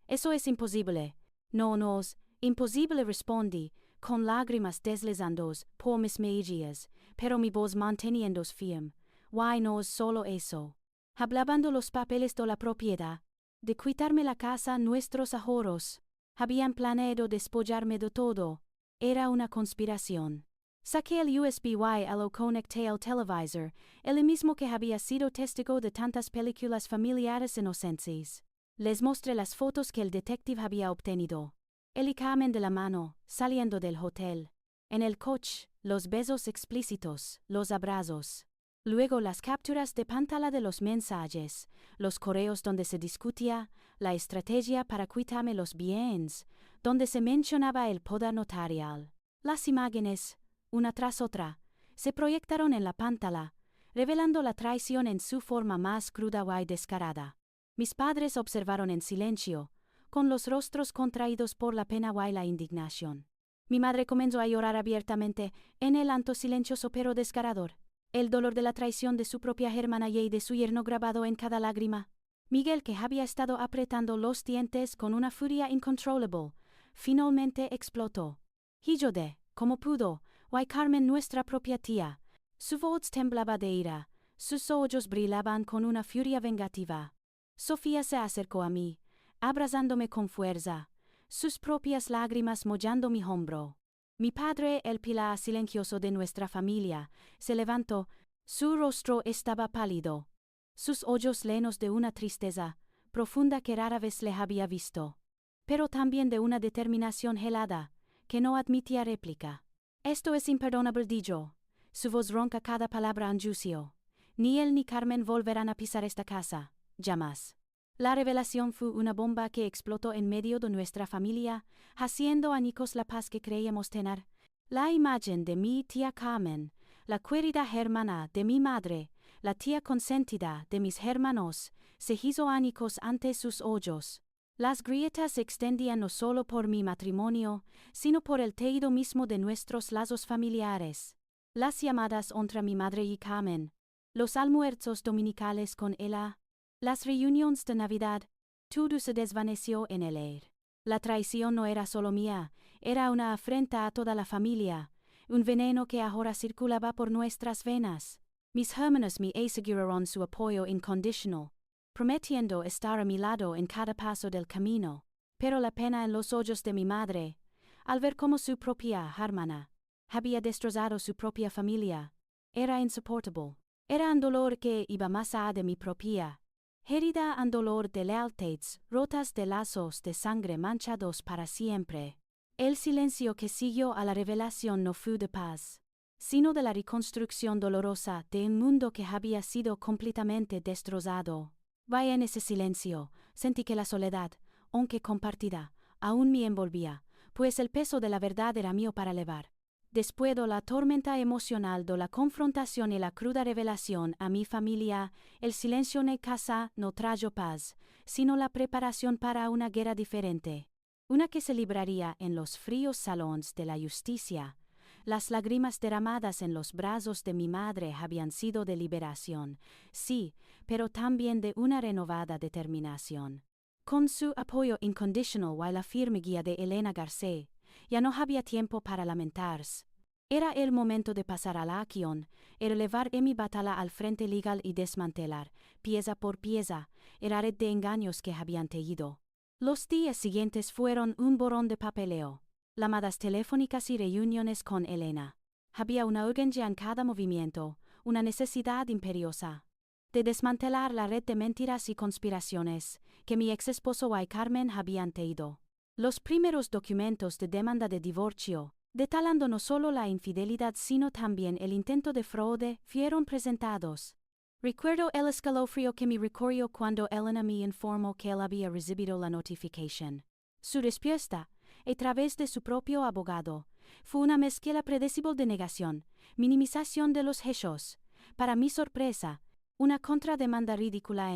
Eso es imposible." No es imposible, respondí, con lágrimas deslizándos por mis mejillas, pero mi voz manteniéndose firme. "Why no es solo eso. Hablando los papeles de la propiedad, de quitarme la casa, nuestros ahorros. Habían planeado despollarme de todo. Era una conspiración." Saqué el USB y lo conecté al televisor, el mismo que había sido testigo de tantas películas familiares inocentes. Les mostré las fotos que el detective había obtenido. El Carmen de la mano, saliendo del hotel. En el coche, los besos explícitos, los abrazos. Luego las capturas de pantalla de los mensajes, los correos donde se discutía la estrategia para quitarme los bienes, donde se mencionaba el poder notarial. Las imágenes, una tras otra, se proyectaron en la pantalla, revelando la traición en su forma más cruda y descarada. Mis padres observaron en silencio, con los rostros contraídos por la pena y la indignación. Mi madre comenzó a llorar abiertamente, en el llanto silencioso pero desgarrador, el dolor de la traición de su propia hermana y de su yerno grabado en cada lágrima. Miguel, que había estado apretando los dientes con una furia incontrolable, finalmente explotó. Y lloré, como pudo, y Carmen, nuestra propia tía. Su voz temblaba de ira, sus ojos brillaban con una furia vengativa. Sofía se acercó a mí, abrazándome con fuerza, sus propias lágrimas mojando mi hombro. Mi padre, el pilar silencioso de nuestra familia, se levantó, su rostro estaba pálido, sus ojos llenos de una tristeza profunda que rara vez le había visto, pero también de una determinación helada, que no admitía réplica. "Esto es imperdonable", dijo, su voz ronca cada palabra anunció. "Ni él ni Carmen volverán a pisar esta casa, jamás." La revelación fue una bomba que explotó en medio de nuestra familia, haciendo añicos la paz que creíamos tener. La imagen de mi tía Carmen, la querida hermana de mi madre, la tía consentida de mis hermanos, se hizo añicos ante sus ojos. Las grietas se extendían no solo por mi matrimonio, sino por el tejido mismo de nuestros lazos familiares. Las llamadas entre mi madre y Carmen, los almuerzos dominicales con ella, las reuniones de Navidad, todo se desvaneció en el aire. La traición no era solo mía, era una afrenta a toda la familia, un veneno que ahora circulaba por nuestras venas. Mis hermanos me aseguraron su apoyo incondicional, prometiendo estar a mi lado en cada paso del camino, pero la pena en los ojos de mi madre, al ver cómo su propia hermana había destrozado su propia familia, era insoportable. Era un dolor que iba más allá de mi propia herida, un dolor de lealtades rotas, de lazos de sangre manchados para siempre. El silencio que siguió a la revelación no fue de paz, sino de la reconstrucción dolorosa de un mundo que había sido completamente destrozado. Vaya, en ese silencio, sentí que la soledad, aunque compartida, aún me envolvía, pues el peso de la verdad era mío para llevar. Después de la tormenta emocional de la confrontación y la cruda revelación a mi familia, el silencio en casa no trajo paz, sino la preparación para una guerra diferente. Una que se libraría en los fríos salones de la justicia. Las lágrimas derramadas en los brazos de mi madre habían sido de liberación, sí, pero también de una renovada determinación. Con su apoyo incondicional y la firme guía de Elena Garcés, ya no había tiempo para lamentarse. Era el momento de pasar a la acción, era llevar mi batalla al frente legal y desmantelar, pieza por pieza, la red de engaños que habían tejido. Los días siguientes fueron un borrón de papeleo. Llamadas telefónicas y reuniones con Elena. Había una urgencia en cada movimiento, una necesidad imperiosa de desmantelar la red de mentiras y conspiraciones que mi ex esposo y Carmen habían tejido. Los primeros documentos de demanda de divorcio, detallando no solo la infidelidad sino también el intento de fraude, fueron presentados. Recuerdo el escalofrío que me recorrió cuando Elena me informó que él había recibido la notificación. Su respuesta, a través de su propio abogado, fue una mezcla predecible de negación, minimización de los hechos. Para mi sorpresa, una contrademanda ridícula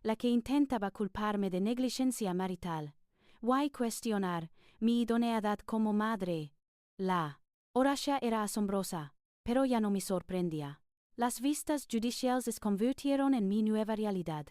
la que intentaba culparme de negligencia marital. Y cuestionar mi idoneidad como madre. La oración era asombrosa, pero ya no me sorprendía. Las vistas judiciales se convirtieron en mi nueva realidad.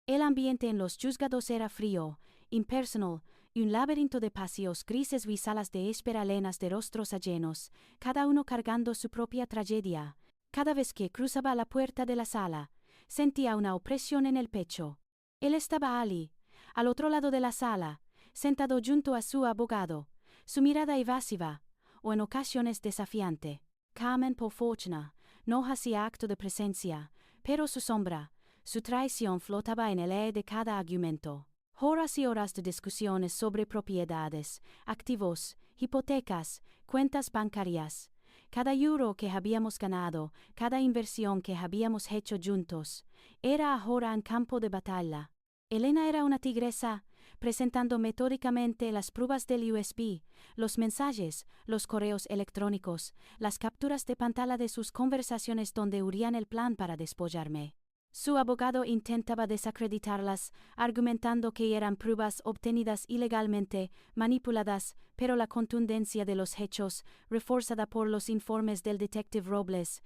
El ambiente en los juzgados era frío, impersonal, un laberinto de pasillos grises y salas de espera llenas de rostros ajenos, cada uno cargando su propia tragedia. Cada vez que cruzaba la puerta de la sala, sentía una opresión en el pecho. Él estaba allí, al otro lado de la sala, sentado junto a su abogado, su mirada evasiva, o en ocasiones desafiante. Carmen, por fortuna, no hacía acto de presencia, pero su sombra, su traición flotaba en el aire de cada argumento. Horas y horas de discusiones sobre propiedades, activos, hipotecas, cuentas bancarias. Cada euro que habíamos ganado, cada inversión que habíamos hecho juntos, era ahora un campo de batalla. Elena era una tigresa, presentando metódicamente las pruebas del USB, los mensajes, los correos electrónicos, las capturas de pantalla de sus conversaciones donde huían el plan para despollarme. Su abogado intentaba desacreditarlas, argumentando que eran pruebas obtenidas ilegalmente, manipuladas, pero la contundencia de los hechos, reforzada por los informes del detective Robles,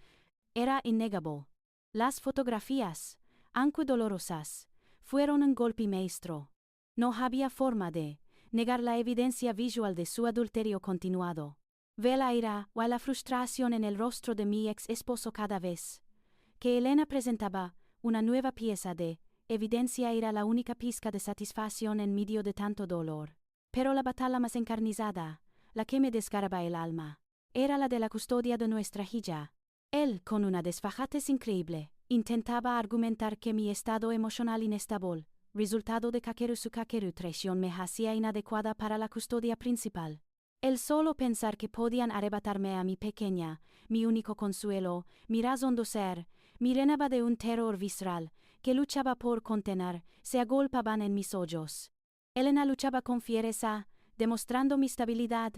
era innegable. Las fotografías, aunque dolorosas, fueron un golpe maestro. No había forma de negar la evidencia visual de su adulterio continuado. Ve la ira o la frustración en el rostro de mi ex esposo cada vez que Elena presentaba una nueva pieza de evidencia. Era la única pizca de satisfacción en medio de tanto dolor. Pero la batalla más encarnizada, la que me desgarraba el alma, era la de la custodia de nuestra hija. Él, con una desfachatez increíble, intentaba argumentar que mi estado emocional inestable, resultado de su traición, me hacía inadecuada para la custodia principal. El solo pensar que podían arrebatarme a mi pequeña, mi único consuelo, mi razón de ser, me llenaba de un terror visceral, que luchaba por contener, se agolpaban en mis ojos. Elena luchaba con fiereza, demostrando mi estabilidad,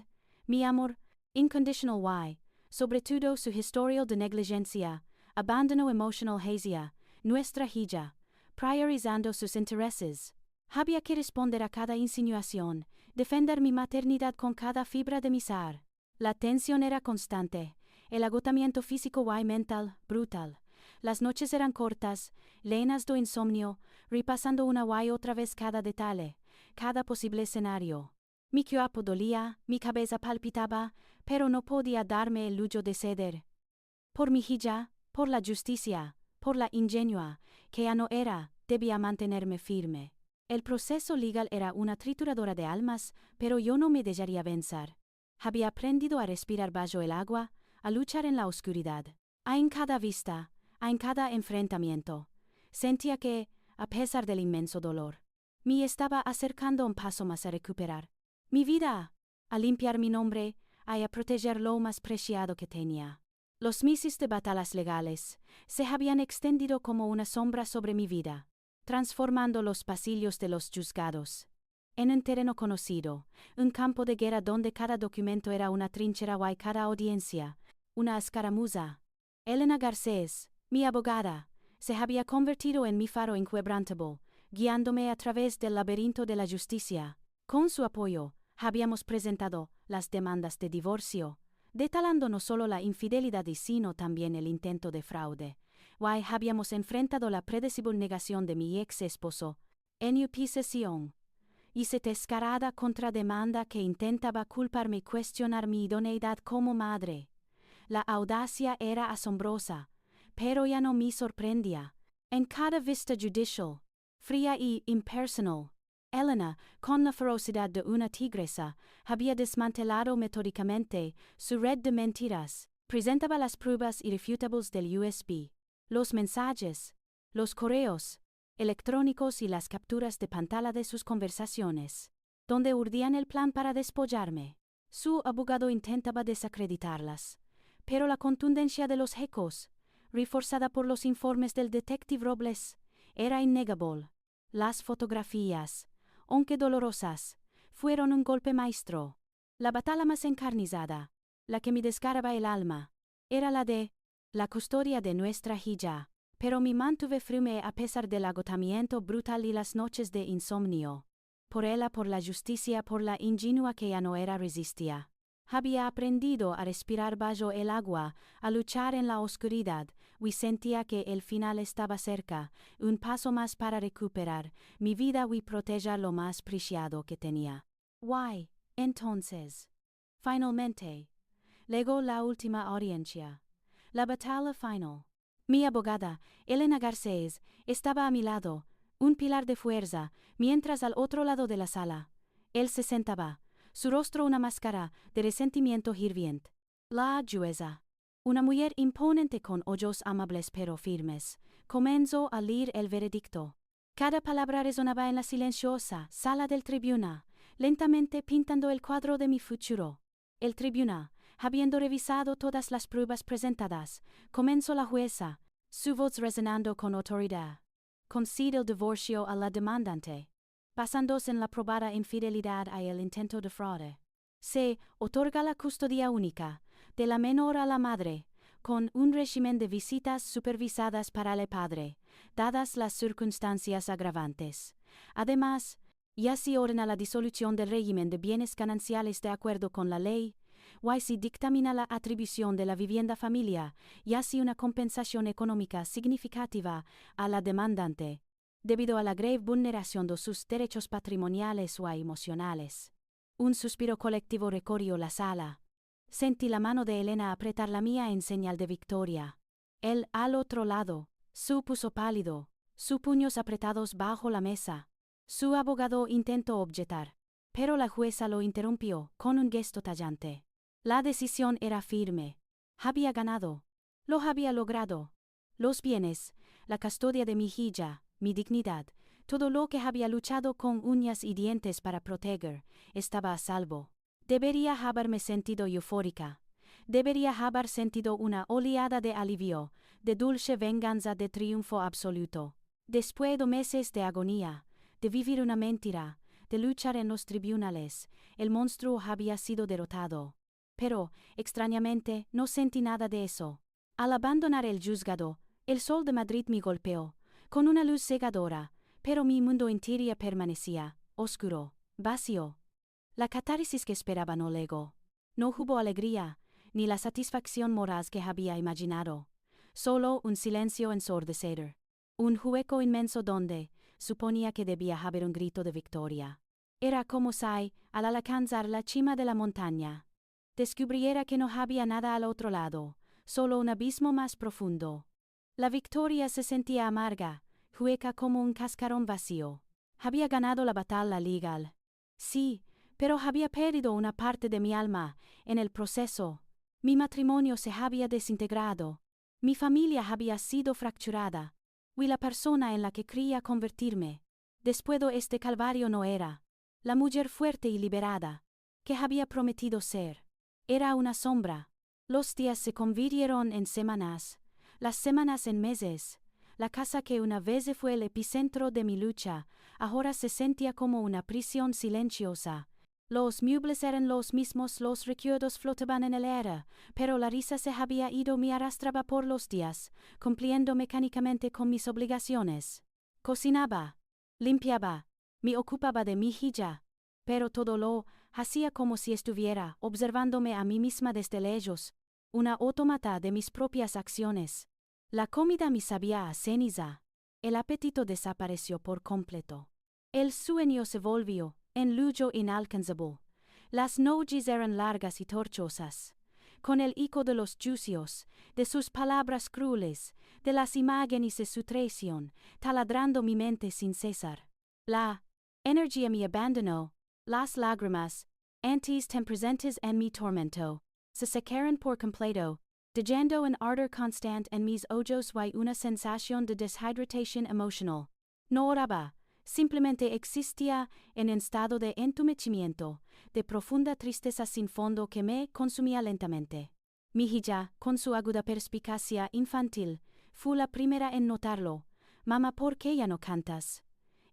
mi amor, inconditional sobre todo su historial de negligencia, abandono emotional hacia nuestra hija, priorizando sus intereses. Había que responder a cada insinuación, defender mi maternidad con cada fibra de mi ser. La tensión era constante, el agotamiento físico y mental, brutal. Las noches eran cortas, llenas de insomnio, repasando una y otra vez cada detalle, cada posible escenario. Mi cuerpo dolía, mi cabeza palpitaba, pero no podía darme el lujo de ceder. Por mi hija, por la justicia, por la ingenua, que ya no era, debía mantenerme firme. El proceso legal era una trituradora de almas, pero yo no me dejaría vencer. Había aprendido a respirar bajo el agua, a luchar en la oscuridad. En cada vista, en cada enfrentamiento, sentía que, a pesar del inmenso dolor, me estaba acercando un paso más a recuperar mi vida, a limpiar mi nombre, a proteger lo más preciado que tenía. Los meses de batallas legales se habían extendido como una sombra sobre mi vida, transformando los pasillos de los juzgados en un terreno conocido, un campo de guerra donde cada documento era una trinchera y cada audiencia una escaramuza. Elena Garcés, mi abogada, se había convertido en mi faro inquebrantable, guiándome a través del laberinto de la justicia. Con su apoyo, habíamos presentado las demandas de divorcio, detallando no solo la infidelidad sino también el intento de fraude. Habíamos enfrentado la predecible negación de mi ex esposo, en oposición, y se descarada contrademanda que intentaba culparme y cuestionar mi idoneidad como madre. La audacia era asombrosa, pero ya no me sorprendía. En cada vista judicial, fría y impersonal, Elena, con la ferocidad de una tigresa, había desmantelado metódicamente su red de mentiras. Presentaba las pruebas irrefutables del USB, los mensajes, los correos electrónicos y las capturas de pantalla de sus conversaciones, donde urdían el plan para despollarme. Su abogado intentaba desacreditarlas, pero la contundencia de los hechos, reforzada por los informes del detective Robles, era innegable. Las fotografías, aunque dolorosas, fueron un golpe maestro. La batalla más encarnizada, la que me desgarraba el alma, era la de la custodia de nuestra hija, pero me mantuve firme a pesar del agotamiento brutal y las noches de insomnio. Por ella, por la justicia, por la ingenua que ya no era resistía. Había aprendido a respirar bajo el agua, a luchar en la oscuridad, y sentía que el final estaba cerca, un paso más para recuperar mi vida y proteger lo más preciado que tenía. Why, entonces, finalmente, llegó la última audiencia, la batalla final. Mi abogada, Elena Garcés, estaba a mi lado, un pilar de fuerza, mientras al otro lado de la sala, él se sentaba, su rostro una máscara de resentimiento hirviente. La jueza, una mujer imponente con ojos amables pero firmes, comenzó a leer el veredicto. Cada palabra resonaba en la silenciosa sala del tribunal, lentamente pintando el cuadro de mi futuro. El tribunal, habiendo revisado todas las pruebas presentadas, comenzó la jueza, su voz resonando con autoridad. Concede el divorcio a la demandante, basándose en la probada infidelidad y el intento de fraude. Se otorga la custodia única, de la menor a la madre, con un régimen de visitas supervisadas para el padre, dadas las circunstancias agravantes. Además, ya se ordena la disolución del régimen de bienes gananciales de acuerdo con la ley, y se dictamina la atribución de la vivienda familiar, y así una compensación económica significativa a la demandante, debido a la grave vulneración de sus derechos patrimoniales o emocionales. Un suspiro colectivo recorrió la sala. Sentí la mano de Elena apretar la mía en señal de victoria. Él, al otro lado, se puso pálido, sus puños apretados bajo la mesa. Su abogado intentó objetar, pero la jueza lo interrumpió con un gesto tallante. La decisión era firme. Había ganado. Lo había logrado. Los bienes, la custodia de mi hija, mi dignidad, todo lo que había luchado con uñas y dientes para proteger, estaba a salvo. Debería haberme sentido eufórica. Debería haber sentido una oleada de alivio, de dulce venganza, de triunfo absoluto. Después de meses de agonía, de vivir una mentira, de luchar en los tribunales, el monstruo había sido derrotado. Pero, extrañamente, no sentí nada de eso. Al abandonar el juzgado, el sol de Madrid me golpeó, con una luz cegadora, pero mi mundo interior permanecía, oscuro, vacío. La catarsis que esperaba no llegó. No hubo alegría, ni la satisfacción moral que había imaginado. Solo un silencio ensordecedor. Un hueco inmenso donde, suponía que debía haber un grito de victoria. Era como si, al alcanzar la cima de la montaña, descubriera que no había nada al otro lado, solo un abismo más profundo. La victoria se sentía amarga, hueca como un cascarón vacío. Había ganado la batalla legal. Sí, pero había perdido una parte de mi alma en el proceso. Mi matrimonio se había desintegrado. Mi familia había sido fracturada. Y la persona en la que creía convertirme, después de este calvario, no era la mujer fuerte y liberada que había prometido ser. Era una sombra. Los días se convirtieron en semanas, las semanas en meses. La casa que una vez fue el epicentro de mi lucha, ahora se sentía como una prisión silenciosa. Los muebles eran los mismos, los recuerdos flotaban en el aire, pero la risa se había ido, me arrastraba por los días, cumpliendo mecánicamente con mis obligaciones. Cocinaba, limpiaba, me ocupaba de mi hija, pero todo lo hacía como si estuviera observándome a mí misma desde lejos, una autómata de mis propias acciones. La comida me sabía a ceniza. El apetito desapareció por completo. El sueño se volvió en lujo inalcanzable. Las noches eran largas y tortuosas. Con el eco de los juicios, de sus palabras crueles, de las imágenes de su traición, taladrando mi mente sin cesar. La Energía me abandonó, las lágrimas, antes tem presentes en mi tormento, se secaron por completo, dejando un ardor constant en mis ojos y una sensación de deshidratación emocional. No oraba, simplemente existía en estado de entumecimiento, de profunda tristeza sin fondo que me consumía lentamente. Mi hija, con su aguda perspicacia infantil, fue la primera en notarlo. Mamá, ¿por qué ya no cantas?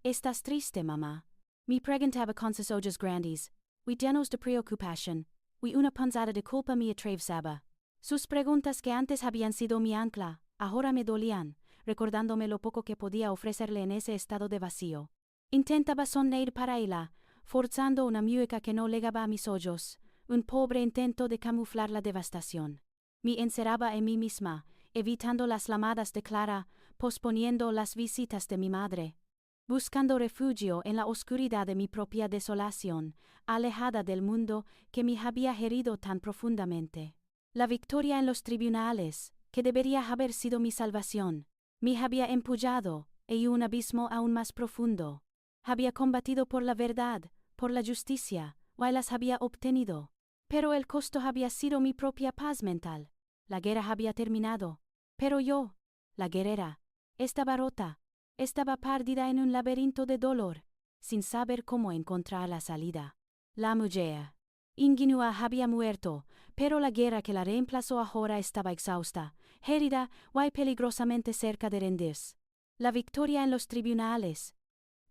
¿Estás triste, mamá? Me preguntaba con sus ojos grandes, y llenos de preocupación, y una punzada de culpa me atravesaba. Sus preguntas que antes habían sido mi ancla, ahora me dolían, recordándome lo poco que podía ofrecerle en ese estado de vacío. Intentaba sonreír para ella, forzando una mueca que no llegaba a mis ojos, un pobre intento de camuflar la devastación. Me encerraba en mí misma, evitando las llamadas de Clara, posponiendo las visitas de mi madre. Buscando refugio en la oscuridad de mi propia desolación, alejada del mundo que me había herido tan profundamente. La victoria en los tribunales, que debería haber sido mi salvación, me había empullado, en un abismo aún más profundo. Había combatido por la verdad, por la justicia, y las había obtenido. Pero el costo había sido mi propia paz mental. La guerra había terminado. Pero yo, la guerrera, estaba rota. Estaba perdida en un laberinto de dolor, sin saber cómo encontrar la salida. La mujer ingenua había muerto, pero la guerra que la reemplazó ahora estaba exhausta, herida y peligrosamente cerca de rendirse. La victoria en los tribunales,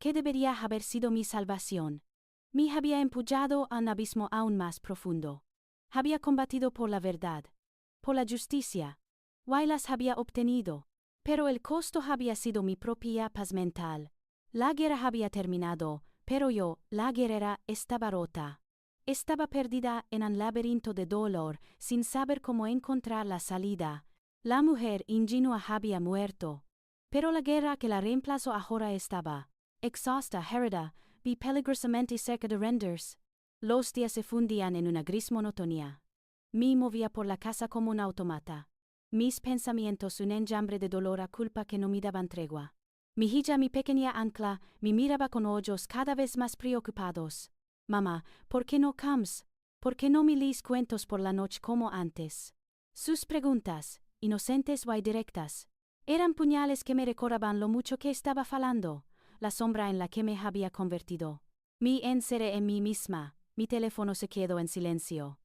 que debería haber sido mi salvación, me había empullado a un abismo aún más profundo. Había combatido por la verdad, por la justicia, y las había obtenido. Pero el costo había sido mi propia paz mental. La guerra había terminado, pero yo, la guerrera, estaba rota. Estaba perdida en un laberinto de dolor, sin saber cómo encontrar la salida. La mujer ingenua había muerto. Pero la guerra que la reemplazó ahora estaba, exhausta, herida, y peligrosamente cerca de rendirse. Los días se fundían en una gris monotonía. Me movía por la casa como un automata. Mis pensamientos un enjambre de dolor a culpa que no me daban tregua. Mi hija, mi pequeña ancla, me miraba con ojos cada vez más preocupados. Mamá, ¿por qué no comes? ¿Por qué no me lees cuentos por la noche como antes? Sus preguntas, inocentes y directas, eran puñales que me recordaban lo mucho que estaba falando, la sombra en la que me había convertido. Me encerré en mí misma, mi teléfono se quedó en silencio.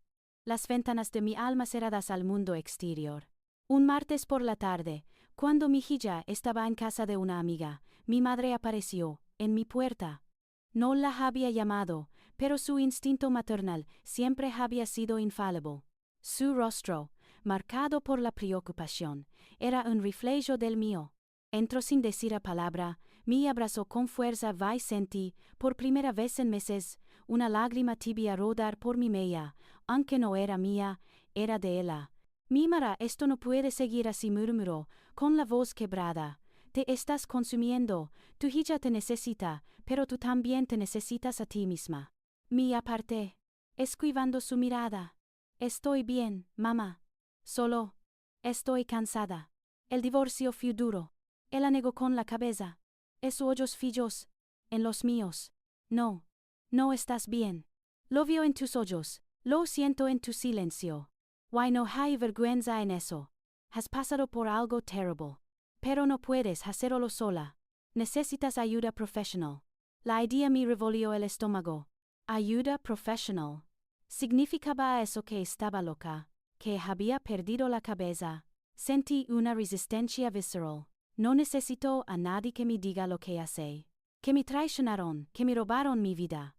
Las ventanas de mi alma cerradas al mundo exterior. Un martes por la tarde, cuando mi hija estaba en casa de una amiga, mi madre apareció, en mi puerta. No la había llamado, pero su instinto maternal siempre había sido infalible. Su rostro, marcado por la preocupación, era un reflejo del mío. Entró sin decir a palabra, me abrazó con fuerza y sentí, por primera vez en meses, una lágrima tibia rodar por mi mejilla, aunque no era mía, era de ella. Mimara, esto no puede seguir así, murmuró, con la voz quebrada. Te estás consumiendo, tu hija te necesita, pero tú también te necesitas a ti misma. Me aparté, esquivando su mirada. Estoy bien, mamá. Solo, estoy cansada. El divorcio fue duro. Ella negó con la cabeza. Sus ojos fijos, en los míos. No, no estás bien. Lo veo en tus ojos, lo siento en tu silencio. Why no hay vergüenza en eso. Has pasado por algo terrible. Pero no puedes hacerlo sola. Necesitas ayuda profesional. La idea me revolvió el estómago. Ayuda profesional. Significaba eso que estaba loca, que había perdido la cabeza. Sentí una resistencia visceral. No necesito a nadie que me diga lo que hacer. Que me traicionaron, que me robaron mi vida.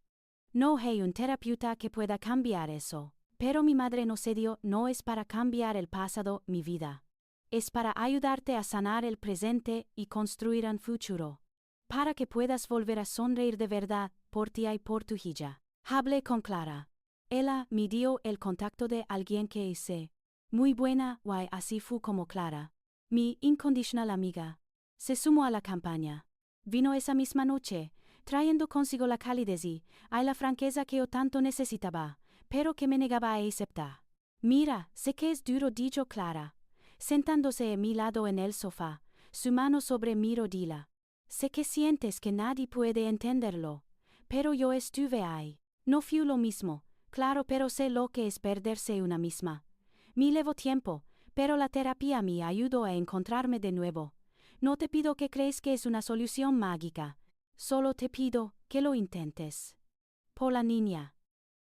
No hay un terapeuta que pueda cambiar eso. Pero mi madre no cedió, no es para cambiar el pasado, mi vida. Es para ayudarte a sanar el presente y construir un futuro. Para que puedas volver a sonreír de verdad, por ti y por tu hija. Hablé con Clara. Ella me dio el contacto de alguien que hice. Muy buena, y así fue como Clara, mi incondicional amiga, se sumó a la campaña. Vino esa misma noche, trayendo consigo la calidez y la franqueza que yo tanto necesitaba, pero que me negaba a aceptar. Mira, sé que es duro, dijo Clara, sentándose a mi lado en el sofá, su mano sobre mi rodilla. Sé que sientes que nadie puede entenderlo, pero yo estuve ahí. No fui lo mismo, claro, pero sé lo que es perderse una misma. Me llevó tiempo, pero la terapia me ayudó a encontrarme de nuevo. No te pido que crees que es una solución mágica, solo te pido que lo intentes. Por la niña.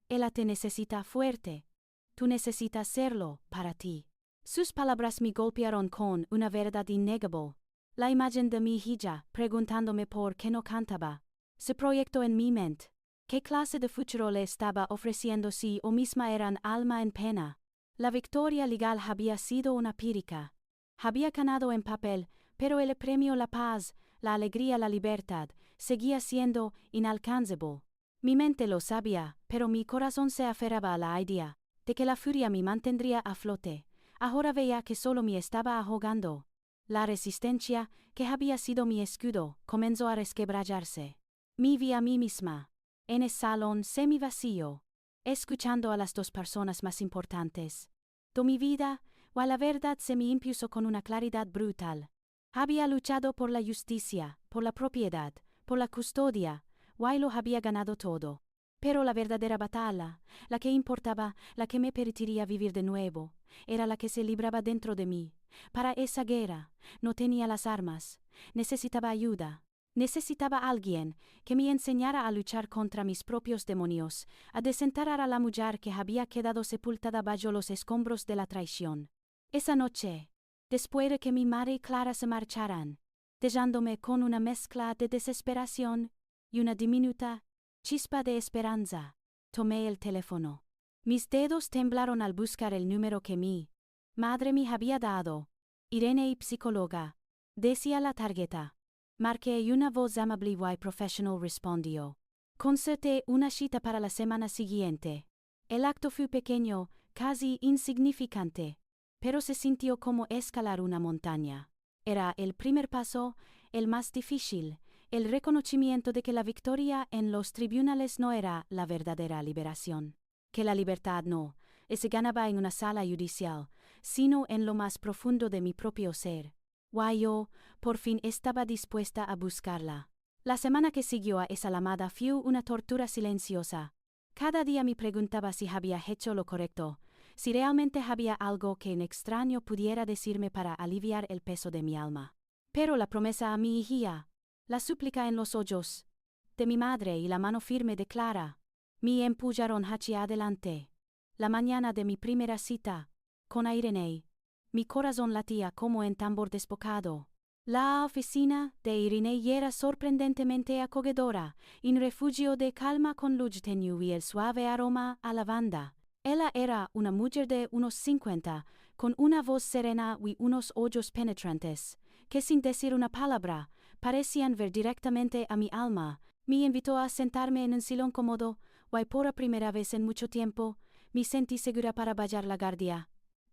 Ella te necesita fuerte. Tú necesitas serlo para ti. Sus palabras me golpearon con una verdad innegable. La imagen de mi hija, preguntándome por qué no cantaba, se proyectó en mi mente. ¿Qué clase de futuro le estaba ofreciendo si o misma eran alma en pena? La victoria legal había sido una pírica. Había ganado en papel, pero el premio, la paz, la alegría, la libertad, seguía siendo inalcanzable. Mi mente lo sabía, pero mi corazón se aferraba a la idea de que la furia me mantendría a flote. Ahora veía que solo me estaba ahogando. La resistencia, que había sido mi escudo, comenzó a resquebrajarse. Me vi a mí misma, en el salón semivacío, escuchando a las dos personas más importantes de mi vida, o la verdad se me impuso con una claridad brutal. Había luchado por la justicia, por la propiedad, por la custodia, y lo había ganado todo. Pero la verdadera batalla, la que importaba, la que me permitiría vivir de nuevo, era la que se libraba dentro de mí. Para esa guerra, no tenía las armas, necesitaba ayuda. Necesitaba a alguien que me enseñara a luchar contra mis propios demonios, a desenterrar a la mujer que había quedado sepultada bajo los escombros de la traición. Esa noche, después de que mi madre y Clara se marcharan, dejándome con una mezcla de desesperación y una diminuta chispa de esperanza, tomé el teléfono. Mis dedos temblaron al buscar el número que mi madre me había dado. Irene y psicóloga, decía la tarjeta. Marqué y una voz amable y profesional respondió. Concerté una cita para la semana siguiente. El acto fue pequeño, casi insignificante, pero se sintió como escalar una montaña. Era el primer paso, el más difícil, el reconocimiento de que la victoria en los tribunales no era la verdadera liberación, que la libertad no se ganaba en una sala judicial, sino en lo más profundo de mi propio ser. Yo, por fin estaba dispuesta a buscarla. La semana que siguió a esa llamada fue una tortura silenciosa. Cada día me preguntaba si había hecho lo correcto, si realmente había algo que en extraño pudiera decirme para aliviar el peso de mi alma. Pero la promesa a mi hija, la súplica en los ojos de mi madre y la mano firme de Clara, me empujaron hacia adelante. La mañana de mi primera cita con Irene, mi corazón latía como en tambor desbocado. La oficina de Irene era sorprendentemente acogedora, un refugio de calma con luz tenue y el suave aroma a lavanda. Ella era una mujer de unos 50, con una voz serena y unos ojos penetrantes, que sin decir una palabra, parecían ver directamente a mi alma. Me invitó a sentarme en un sillón cómodo, y por primera vez en mucho tiempo, me sentí segura para bajar la guardia.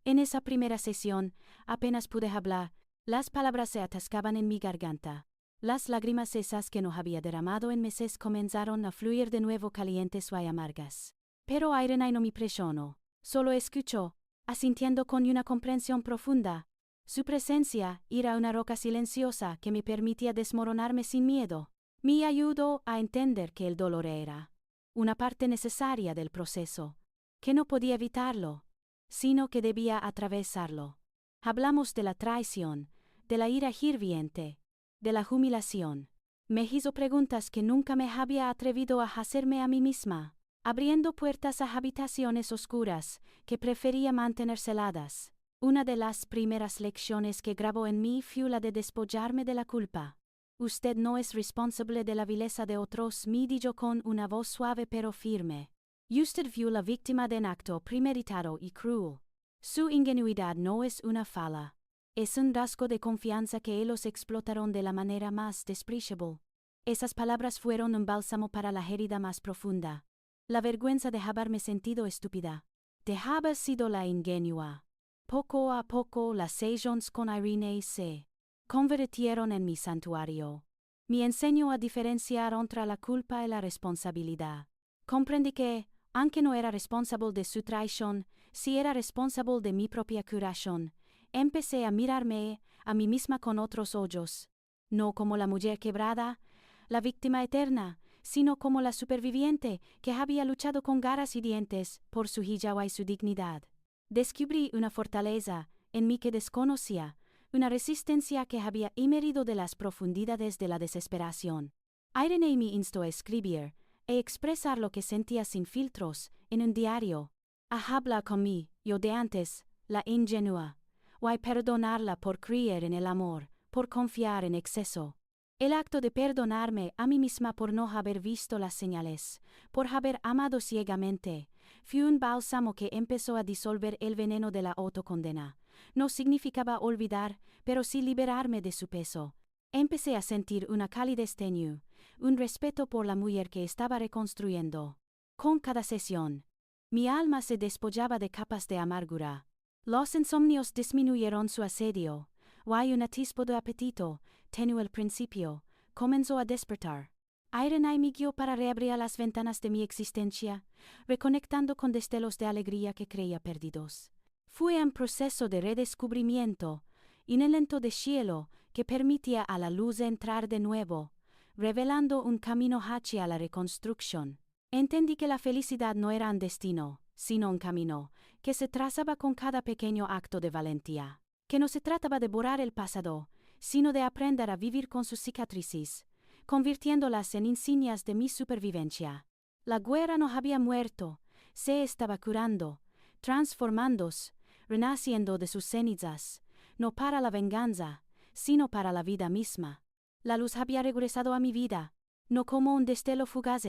En esa primera sesión, apenas pude hablar, las palabras se atascaban en mi garganta. Las lágrimas esas que no había derramado en meses comenzaron a fluir de nuevo calientes y amargas. Pero Irene no me presionó, solo escuchó, asintiendo con una comprensión profunda. Su presencia era una roca silenciosa que me permitía desmoronarme sin miedo. Me ayudó a entender que el dolor era una parte necesaria del proceso, que no podía evitarlo, sino que debía atravesarlo. Hablamos de la traición, de la ira hirviente, de la humillación. Me hizo preguntas que nunca me había atrevido a hacerme a mí misma, abriendo puertas a habitaciones oscuras que prefería mantener celadas. Una de las primeras lecciones que grabó en mí fue la de despojarme de la culpa. Usted no es responsable de la vileza de otros, me dijo con una voz suave pero firme. Usted vio la víctima de un acto premeditado y cruel. Su ingenuidad no es una falla. Es un rasgo de confianza que ellos explotaron de la manera más despreciable. Esas palabras fueron un bálsamo para la herida más profunda. La vergüenza de haberme sentido estúpida, de haber sido la ingenua. Poco a poco las sesiones con Irene se convirtieron en mi santuario. Me enseñó a diferenciar entre la culpa y la responsabilidad. Comprendí que, aunque no era responsable de su traición, sí era responsable de mi propia curación. Empecé a mirarme a mí misma con otros ojos, no como la mujer quebrada, la víctima eterna, sino como la superviviente que había luchado con garras y dientes por su hijab y su dignidad. Descubrí una fortaleza en mí que desconocía, una resistencia que había emergido de las profundidades de la desesperación. Irene me instó a escribir e expresar lo que sentía sin filtros, en un diario. A hablar con mí, yo de antes, la ingenua, o a perdonarla por creer en el amor, por confiar en exceso. El acto de perdonarme a mí misma por no haber visto las señales, por haber amado ciegamente, fue un bálsamo que empezó a disolver el veneno de la autocondena. No significaba olvidar, pero sí liberarme de su peso. Empecé a sentir una calidez tenue, un respeto por la mujer que estaba reconstruyendo. Con cada sesión, mi alma se despollaba de capas de amargura. Los insomnios disminuyeron su asedio. Hay un atisbo de apetito, tenue al principio, comenzó a despertar. Irene me guió para reabrir las ventanas de mi existencia, reconectando con destellos de alegría que creía perdidos. Fue un proceso de redescubrimiento, un alento de cielo que permitía a la luz entrar de nuevo, revelando un camino hacia la reconstrucción. Entendí que la felicidad no era un destino, sino un camino, que se trazaba con cada pequeño acto de valentía. Que no se trataba de borrar el pasado, sino de aprender a vivir con sus cicatrices, convirtiéndolas en insignias de mi supervivencia. La guerra no había muerto, se estaba curando, transformándose, renaciendo de sus cenizas, no para la venganza, sino para la vida misma. La luz había regresado a mi vida, no como un destello fugaz,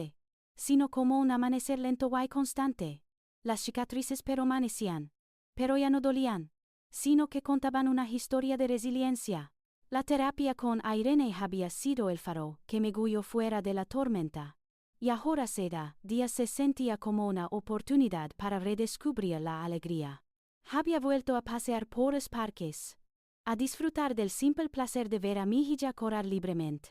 sino como un amanecer lento y constante. Las cicatrices permanecían, pero ya no dolían, sino que contaban una historia de resiliencia. La terapia con Irene había sido el faro que me guió fuera de la tormenta. Y ahora día se sentía como una oportunidad para redescubrir la alegría. Había vuelto a pasear por los parques, a disfrutar del simple placer de ver a mi hija correr libremente.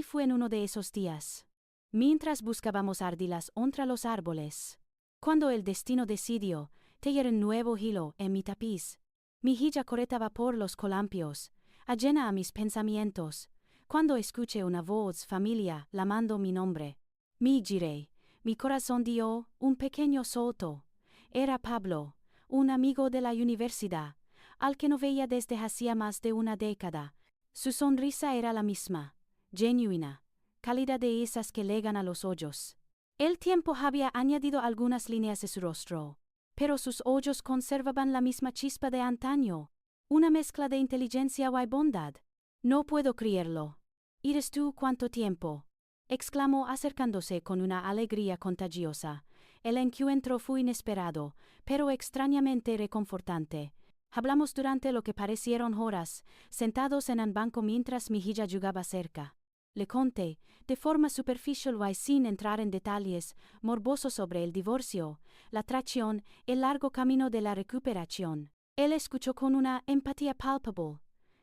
Fue en uno de esos días, mientras buscábamos ardillas entre los árboles, cuando el destino decidió tejer un nuevo hilo en mi tapiz. Mi hija corretaba por los columpios, ajena a mis pensamientos, cuando escuché una voz familiar llamando mi nombre. Me giré, mi corazón dio un pequeño salto. Era Pablo, un amigo de la universidad, al que no veía desde hacía más de una década. Su sonrisa era la misma, genuina, cálida de esas que llegan a los ojos. El tiempo había añadido algunas líneas a su rostro, pero sus ojos conservaban la misma chispa de antaño, una mezcla de inteligencia y bondad. No puedo creerlo. ¿Eres tú cuánto tiempo?, exclamó acercándose con una alegría contagiosa. El encuentro fue inesperado, pero extrañamente reconfortante. Hablamos durante lo que parecieron horas, sentados en un banco mientras mi hija jugaba cerca. Le conté, de forma superficial y sin entrar en detalles morbosos sobre el divorcio, la traición, el largo camino de la recuperación. Él escuchó con una empatía palpable,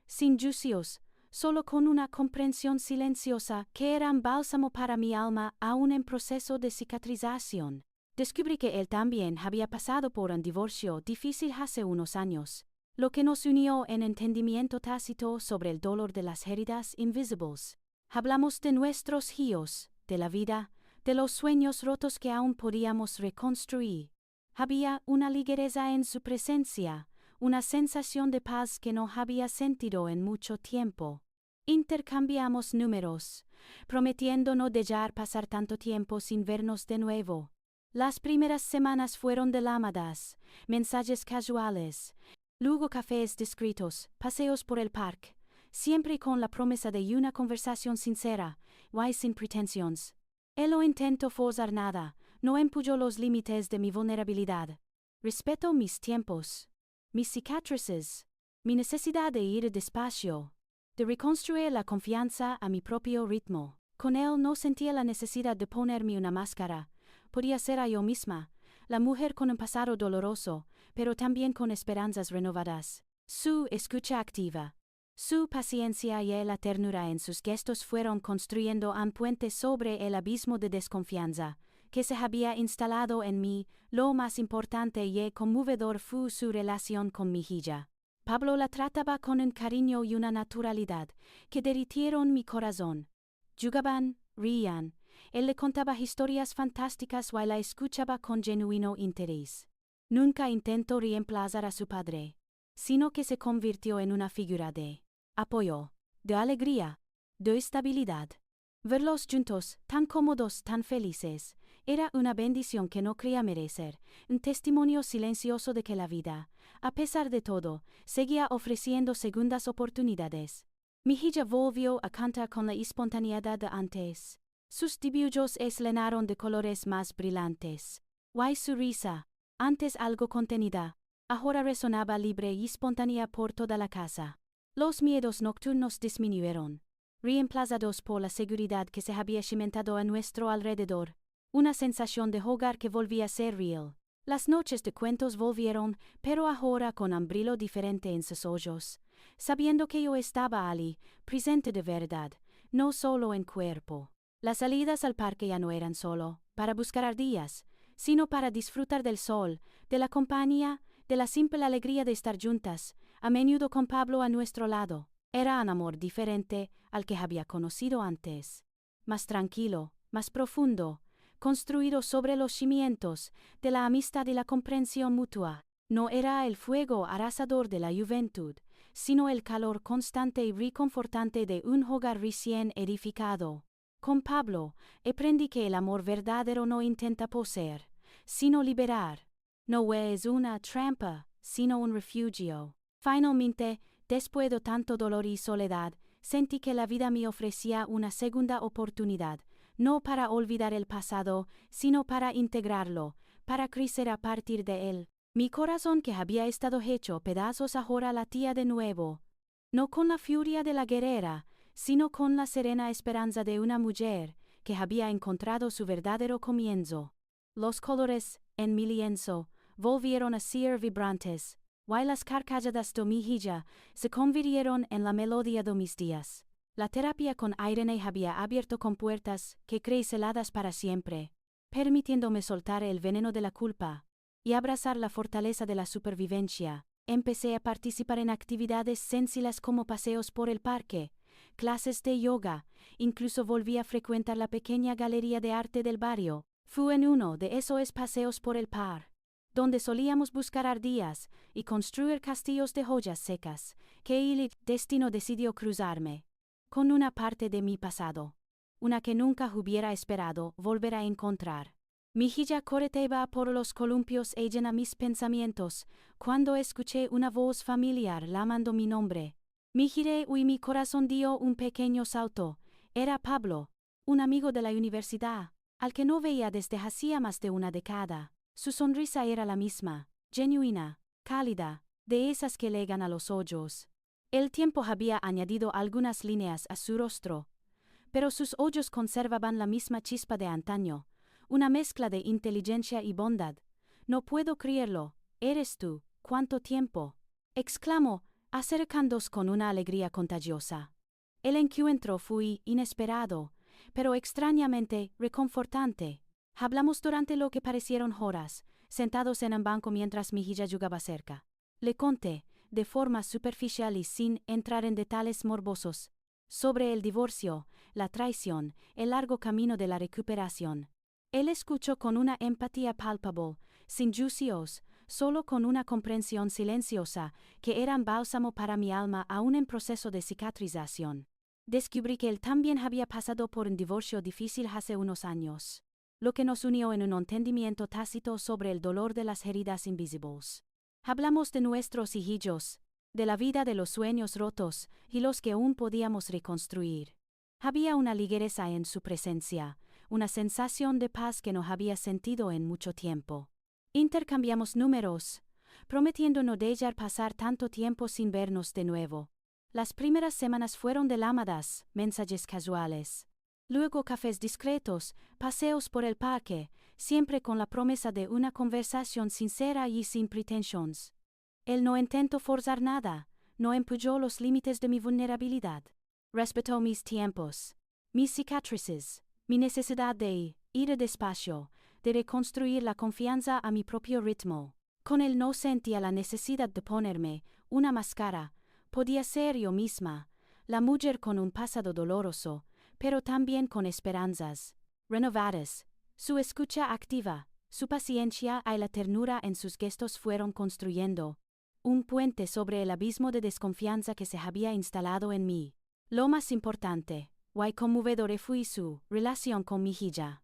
sin juicios, solo con una comprensión silenciosa que era un bálsamo para mi alma aún en proceso de cicatrización. Descubrí que él también había pasado por un divorcio difícil hace unos años, lo que nos unió en entendimiento tácito sobre el dolor de las heridas invisibles. Hablamos de nuestros hijos, de la vida, de los sueños rotos que aún podíamos reconstruir. Había una ligereza en su presencia, una sensación de paz que no había sentido en mucho tiempo. Intercambiamos números, prometiendo no dejar pasar tanto tiempo sin vernos de nuevo. Las primeras semanas fueron delamadas, mensajes casuales, luego cafés discretos, paseos por el parque, siempre con la promesa de una conversación sincera, y sin pretensiones. Él no intentó forzar nada, no empujó los límites de mi vulnerabilidad. Respeto mis tiempos, mis cicatrices, mi necesidad de ir despacio, de reconstruir la confianza a mi propio ritmo. Con él no sentía la necesidad de ponerme una máscara, podía ser a yo misma, la mujer con un pasado doloroso, pero también con esperanzas renovadas. Su escucha activa, su paciencia y la ternura en sus gestos fueron construyendo un puente sobre el abismo de desconfianza que se había instalado en mí. Lo más importante y conmovedor fue su relación con mi hija. Pablo la trataba con un cariño y una naturalidad que derritieron mi corazón. Jugaban, reían, Él le contaba historias fantásticas y la escuchaba con genuino interés. Nunca intentó reemplazar a su padre, sino que se convirtió en una figura de apoyo, de alegría, de estabilidad. Verlos juntos, tan cómodos, tan felices, era una bendición que no creía merecer, un testimonio silencioso de que la vida, a pesar de todo, seguía ofreciendo segundas oportunidades. Mejilla volvió a cantar con la espontaneidad de antes. Sus dibujos se llenaron de colores más brillantes. Y su risa, antes algo contenida, ahora resonaba libre y espontánea por toda la casa. Los miedos nocturnos disminuyeron, reemplazados por la seguridad que se había cimentado a nuestro alrededor, una sensación de hogar que volvía a ser real. Las noches de cuentos volvieron, pero ahora con un brillo diferente en sus ojos, sabiendo que yo estaba allí, presente de verdad, no solo en cuerpo. Las salidas al parque ya no eran solo para buscar ardillas, sino para disfrutar del sol, de la compañía, de la simple alegría de estar juntas, a menudo con Pablo a nuestro lado. Era un amor diferente al que había conocido antes. Más tranquilo, más profundo, construido sobre los cimientos de la amistad y la comprensión mutua. No era el fuego arrasador de la juventud, sino el calor constante y reconfortante de un hogar recién edificado. Con Pablo, aprendí que el amor verdadero no intenta poseer, sino liberar. No es una trampa, sino un refugio. Finalmente, después de tanto dolor y soledad, sentí que la vida me ofrecía una segunda oportunidad, no para olvidar el pasado, sino para integrarlo, para crecer a partir de él. Mi corazón que había estado hecho pedazos ahora latía de nuevo, no con la furia de la guerrera, sino con la serena esperanza de una mujer que había encontrado su verdadero comienzo. Los colores, en mi lienzo, volvieron a ser vibrantes, y las carcajadas de mi hija se convirtieron en la melodía de mis días. La terapia con Irene había abierto compuertas que creí celadas para siempre, permitiéndome soltar el veneno de la culpa y abrazar la fortaleza de la supervivencia. Empecé a participar en actividades sencillas como paseos por el parque, clases de yoga, incluso volví a frecuentar la pequeña galería de arte del barrio. Fui en uno de esos paseos por el par, donde solíamos buscar ardillas y construir castillos de joyas secas, que el destino decidió cruzarme con una parte de mi pasado, una que nunca hubiera esperado volver a encontrar. Mi hija correteaba por los columpios y llena mis pensamientos, cuando escuché una voz familiar llamando mi nombre. Me giré y mi corazón dio un pequeño salto. Era Pablo, un amigo de la universidad, al que no veía desde hacía más de una década. Su sonrisa era la misma, genuina, cálida, de esas que llegan a los ojos. El tiempo había añadido algunas líneas a su rostro, pero sus ojos conservaban la misma chispa de antaño, una mezcla de inteligencia y bondad. No puedo creerlo, eres tú, ¿cuánto tiempo?, exclamó, acercándose con una alegría contagiosa. El encuentro fue inesperado, pero extrañamente reconfortante. Hablamos durante lo que parecieron horas, sentados en un banco mientras mi hija jugaba cerca. Le conté, de forma superficial y sin entrar en detalles morbosos, sobre el divorcio, la traición, el largo camino de la recuperación. Él escuchó con una empatía palpable, sin juicios, solo con una comprensión silenciosa, que era un bálsamo para mi alma aún en proceso de cicatrización. Descubrí que él también había pasado por un divorcio difícil hace unos años, lo que nos unió en un entendimiento tácito sobre el dolor de las heridas invisibles. Hablamos de nuestros hijillos, de la vida, de los sueños rotos y los que aún podíamos reconstruir. Había una ligereza en su presencia, una sensación de paz que no había sentido en mucho tiempo. Intercambiamos números, prometiendo no dejar pasar tanto tiempo sin vernos de nuevo. Las primeras semanas fueron de llamadas, mensajes casuales. Luego cafés discretos, paseos por el parque, siempre con la promesa de una conversación sincera y sin pretensiones. Él no intentó forzar nada, no empujó los límites de mi vulnerabilidad. Respetó mis tiempos, mis cicatrices, mi necesidad de ir despacio, de reconstruir la confianza a mi propio ritmo. Con él no sentía la necesidad de ponerme una máscara, podía ser yo misma, la mujer con un pasado doloroso, pero también con esperanzas. renovadas. Su escucha activa, su paciencia y la ternura en sus gestos fueron construyendo un puente sobre el abismo de desconfianza que se había instalado en mí. Lo más importante, y conmovedor fue su relación con mi hija.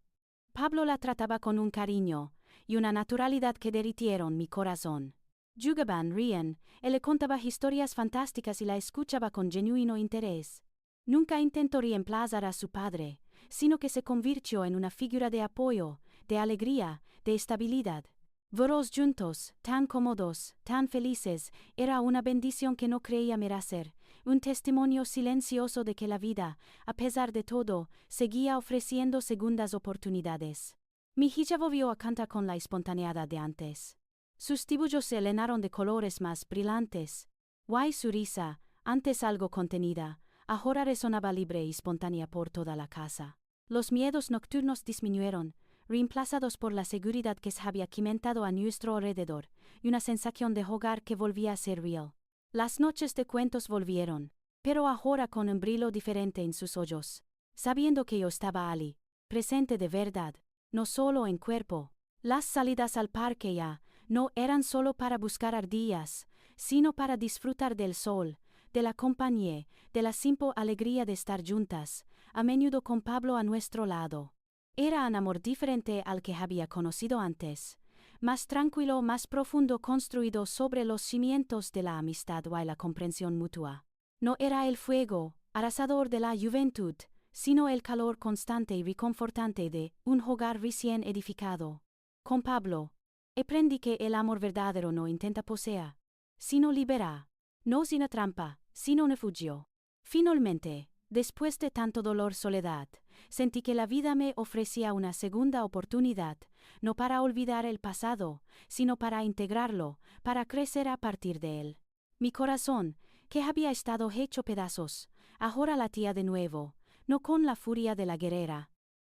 Pablo la trataba con un cariño y una naturalidad que derritieron mi corazón. Jugaban, rían, él le contaba historias fantásticas y la escuchaba con genuino interés. Nunca intentó reemplazar a su padre, sino que se convirtió en una figura de apoyo, de alegría, de estabilidad. Verlos juntos, tan cómodos, tan felices, era una bendición que no creía merecer, un testimonio silencioso de que la vida, a pesar de todo, seguía ofreciendo segundas oportunidades. Mi hija volvió a cantar con la espontaneidad de antes. Sus dibujos se llenaron de colores más brillantes. Y su risa, antes algo contenida, ahora resonaba libre y espontánea por toda la casa. Los miedos nocturnos disminuyeron, reemplazados por la seguridad que se había cimentado a nuestro alrededor, y una sensación de hogar que volvía a ser real. Las noches de cuentos volvieron, pero ahora con un brillo diferente en sus ojos, sabiendo que yo estaba allí, presente de verdad, no solo en cuerpo. Las salidas al parque ya no eran solo para buscar ardillas, sino para disfrutar del sol, de la compañía, de la simple alegría de estar juntas, a menudo con Pablo a nuestro lado. Era un amor diferente al que había conocido antes, más tranquilo, más profundo, construido sobre los cimientos de la amistad y la comprensión mutua. No era el fuego abrasador de la juventud, sino el calor constante y reconfortante de un hogar recién edificado. Con Pablo, aprendí que el amor verdadero no intenta poseer, sino libera. No es una trampa, sino un refugio. Finalmente, después de tanto dolor, soledad, sentí que la vida me ofrecía una segunda oportunidad, no para olvidar el pasado, sino para integrarlo, para crecer a partir de él. Mi corazón, que había estado hecho pedazos, ahora latía de nuevo, no con la furia de la guerrera,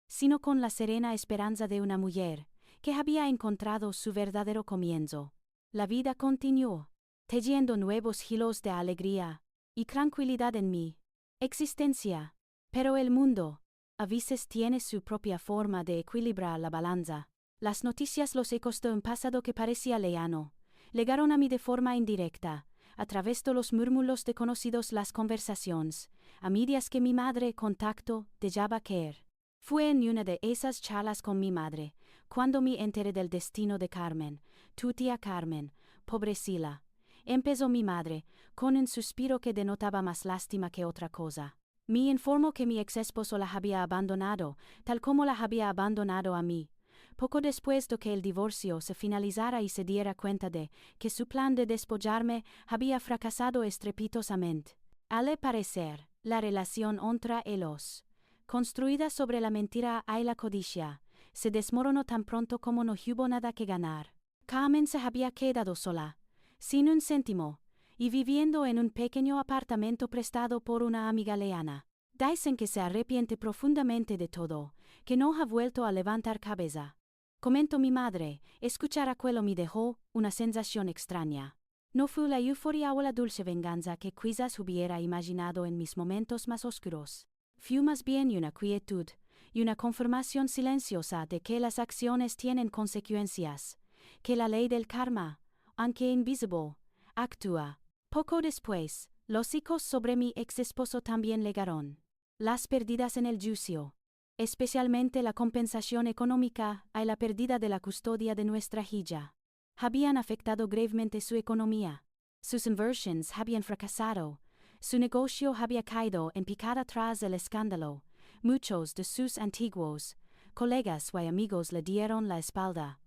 sino con la serena esperanza de una mujer, que había encontrado su verdadero comienzo. La vida continuó, tejiendo nuevos hilos de alegría y tranquilidad en mi existencia. Pero el mundo, a veces tiene su propia forma de equilibrar la balanza. Las noticias, los ecos de un pasado que parecía lejano, llegaron a mí de forma indirecta, a través de los murmullos de conocidos, las conversaciones, a medias que mi madre contacto dejaba caer. Fue en una de esas charlas con mi madre, cuando me enteré del destino de Carmen, tu tía Carmen, pobrecilla. Empezó mi madre, con un suspiro que denotaba más lástima que otra cosa. Me informó que mi ex esposo la había abandonado, tal como la había abandonado a mí. Poco después de que el divorcio se finalizara y se diera cuenta de que su plan de despojarme había fracasado estrepitosamente. Al parecer, la relación entre ellos, construida sobre la mentira y la codicia, se desmoronó tan pronto como no hubo nada que ganar. Carmen se había quedado sola, sin un céntimo, y viviendo en un pequeño apartamento prestado por una amiga lejana. Dicen que se arrepiente profundamente de todo, que no ha vuelto a levantar cabeza. Comentó mi madre, escuchar aquello me dejó una sensación extraña. No fue la euforia o la dulce venganza que quizás hubiera imaginado en mis momentos más oscuros. Fue más bien una quietud, y una confirmación silenciosa de que las acciones tienen consecuencias, que la ley del karma, aunque invisible, actúa. Poco después, los hijos sobre mi ex esposo también llegaron. Las pérdidas en el juicio, especialmente la compensación económica y la pérdida de la custodia de nuestra hija, habían afectado gravemente su economía. Sus inversiones habían fracasado, su negocio había caído en picada tras el escándalo. Muchos de sus antiguos colegas y amigos le dieron la espalda.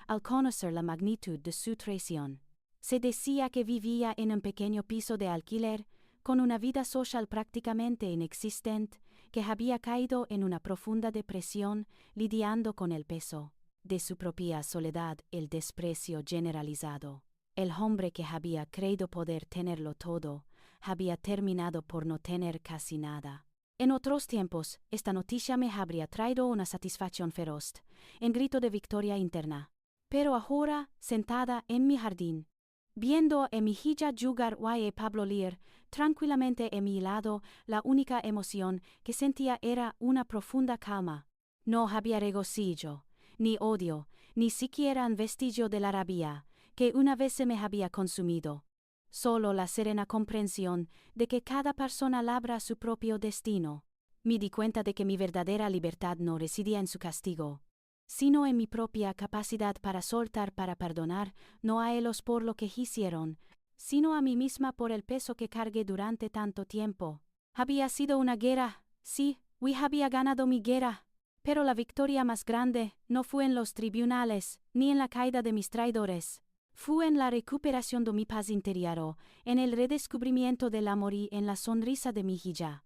Al conocer la magnitud de su traición, se decía que vivía en un pequeño piso de alquiler, con una vida social prácticamente inexistente, que había caído en una profunda depresión, lidiando con el peso de su propia soledad, el desprecio generalizado. El hombre que había creído poder tenerlo todo, había terminado por no tener casi nada. En otros tiempos, esta noticia me habría traído una satisfacción feroz, en grito de victoria interna. Pero ahora, sentada en mi jardín, viendo a mi hija jugar y a Pablo leer tranquilamente a mi lado, la única emoción que sentía era una profunda calma, No había regocijo, ni odio, ni siquiera un vestigio de la rabia, que una vez se me había consumido. Solo la serena comprensión de que cada persona labra su propio destino. Me di cuenta de que mi verdadera libertad no residía en su castigo, sino en mi propia capacidad para soltar, para perdonar, no a ellos por lo que hicieron, sino a mí misma por el peso que cargué durante tanto tiempo. Había sido una guerra, sí, había ganado mi guerra, pero la victoria más grande no fue en los tribunales, ni en la caída de mis traidores. Fue en la recuperación de mi paz interior, en el redescubrimiento del amor y en la sonrisa de mi hija.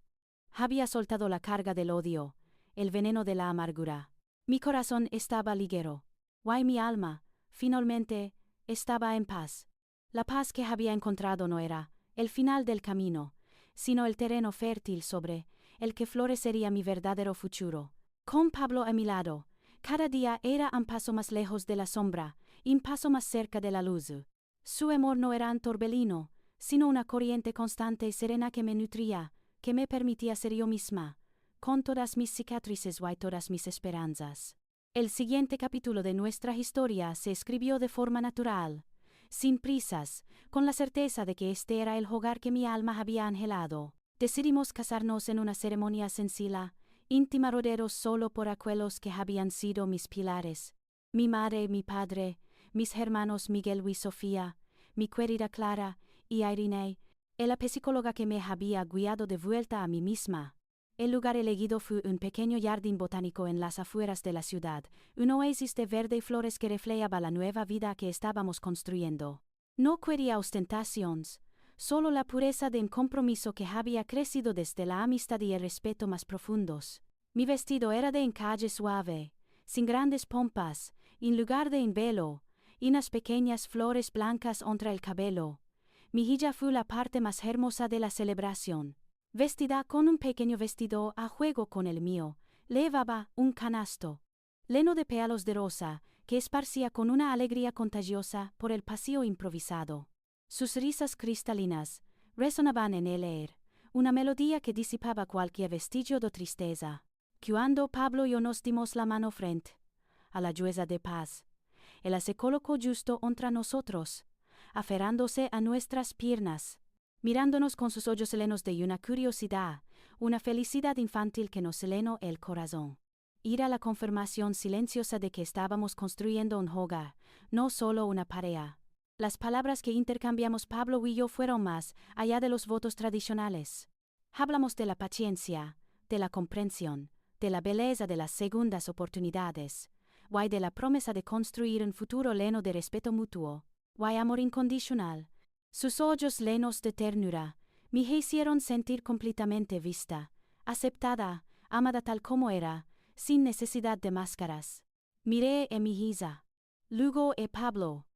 Había soltado la carga del odio, el veneno de la amargura. Mi corazón estaba ligero. Mi alma, finalmente, estaba en paz. La paz que había encontrado no era el final del camino, sino el terreno fértil sobre el que florecería mi verdadero futuro. Con Pablo a mi lado, cada día era un paso más lejos de la sombra, y un paso más cerca de la luz. Su amor no era un torbellino, sino una corriente constante y serena que me nutría, que me permitía ser yo misma, con todas mis cicatrices y todas mis esperanzas. El siguiente capítulo de nuestra historia se escribió de forma natural, sin prisas, con la certeza de que este era el hogar que mi alma había anhelado. Decidimos casarnos en una ceremonia sencilla, íntima, rodeados solo por aquellos que habían sido mis pilares, mi madre, mi padre, mis hermanos Miguel y Sofía, mi querida Clara y Irene, y la psicóloga que me había guiado de vuelta a mí misma. El lugar elegido fue un pequeño jardín botánico en las afueras de la ciudad, un oasis de verde y flores que reflejaba la nueva vida que estábamos construyendo. No quería ostentaciones, solo la pureza de un compromiso que había crecido desde la amistad y el respeto más profundos. Mi vestido era de encaje suave, sin grandes pompas, en lugar de un velo, y unas pequeñas flores blancas entre el cabello. Mi hija fue la parte más hermosa de la celebración. Vestida con un pequeño vestido a juego con el mío, llevaba un canasto lleno de pétalos de rosa, que esparcía con una alegría contagiosa por el pasillo improvisado. Sus risas cristalinas resonaban en el aire, una melodía que disipaba cualquier vestigio de tristeza. Cuando Pablo y yo nos dimos la mano frente a la lluvia de paz, él se colocó justo entre nosotros, aferrándose a nuestras piernas, mirándonos con sus ojos llenos de una curiosidad, una felicidad infantil que nos llenó el corazón. Era la confirmación silenciosa de que estábamos construyendo un hogar, no solo una pareja. Las palabras que intercambiamos Pablo y yo fueron más allá de los votos tradicionales. Hablamos de la paciencia, de la comprensión, de la belleza de las segundas oportunidades, y de la promesa de construir un futuro lleno de respeto mutuo, y amor incondicional. Sus ojos llenos de ternura me hicieron sentir completamente vista, aceptada, amada tal como era, sin necesidad de máscaras. Miré a mi hija, luego a Pablo.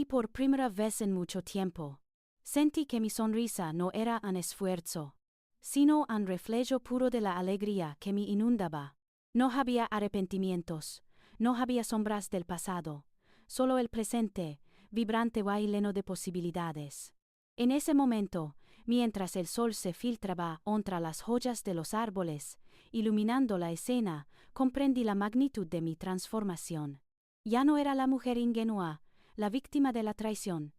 Por primera vez en mucho tiempo, sentí que mi sonrisa no era un esfuerzo, sino un reflejo puro de la alegría que me inundaba. No había arrepentimientos, no había sombras del pasado, solo el presente, vibrante y lleno de posibilidades. En ese momento, mientras el sol se filtraba entre las joyas de los árboles, iluminando la escena, comprendí la magnitud de mi transformación. Ya no era la mujer ingenua, la víctima de la traición,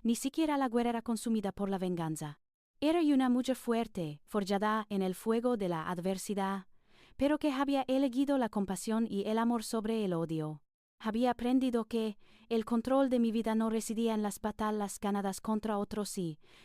ni siquiera la guerrera consumida por la venganza. Era una mujer fuerte, forjada en el fuego de la adversidad, pero que había elegido la compasión y el amor sobre el odio. Había aprendido que el control de mi vida no residía en las batallas ganadas contra otros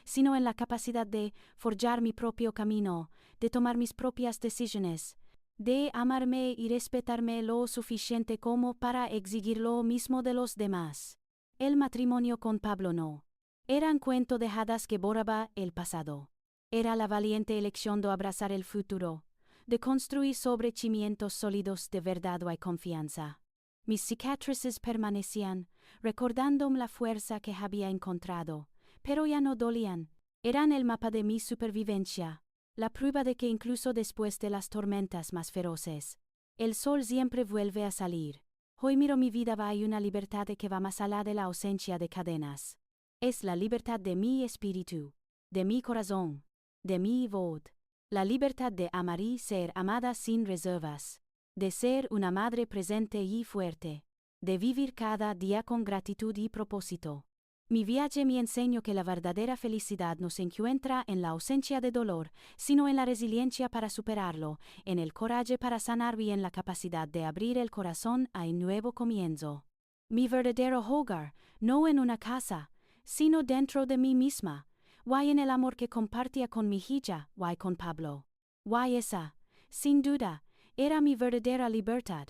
sino en la capacidad de forjar mi propio camino, de tomar mis propias decisiones, de amarme y respetarme lo suficiente como para exigir lo mismo de los demás. El matrimonio con Pablo no era un cuento de hadas que borraba el pasado. Era la valiente elección de abrazar el futuro, de construir sobre cimientos sólidos de verdad y confianza. Mis cicatrices permanecían, recordándome la fuerza que había encontrado, pero ya no dolían. Eran el mapa de mi supervivencia, la prueba de que incluso después de las tormentas más feroces, el sol siempre vuelve a salir. Hoy miro mi vida y una libertad que va más allá de la ausencia de cadenas. Es la libertad de mi espíritu, de mi corazón, de mi voz. La libertad de amar y ser amada sin reservas. de ser una madre presente y fuerte, de vivir cada día con gratitud y propósito. Mi viaje me enseñó que la verdadera felicidad no se encuentra en la ausencia de dolor, sino en la resiliencia para superarlo, en el coraje para sanar y en la capacidad de abrir el corazón a un nuevo comienzo. Mi verdadero hogar, no en una casa, sino dentro de mí misma, y en el amor que compartía con mi hija, y con Pablo. Y esa, sin duda, era mi verdadera libertad,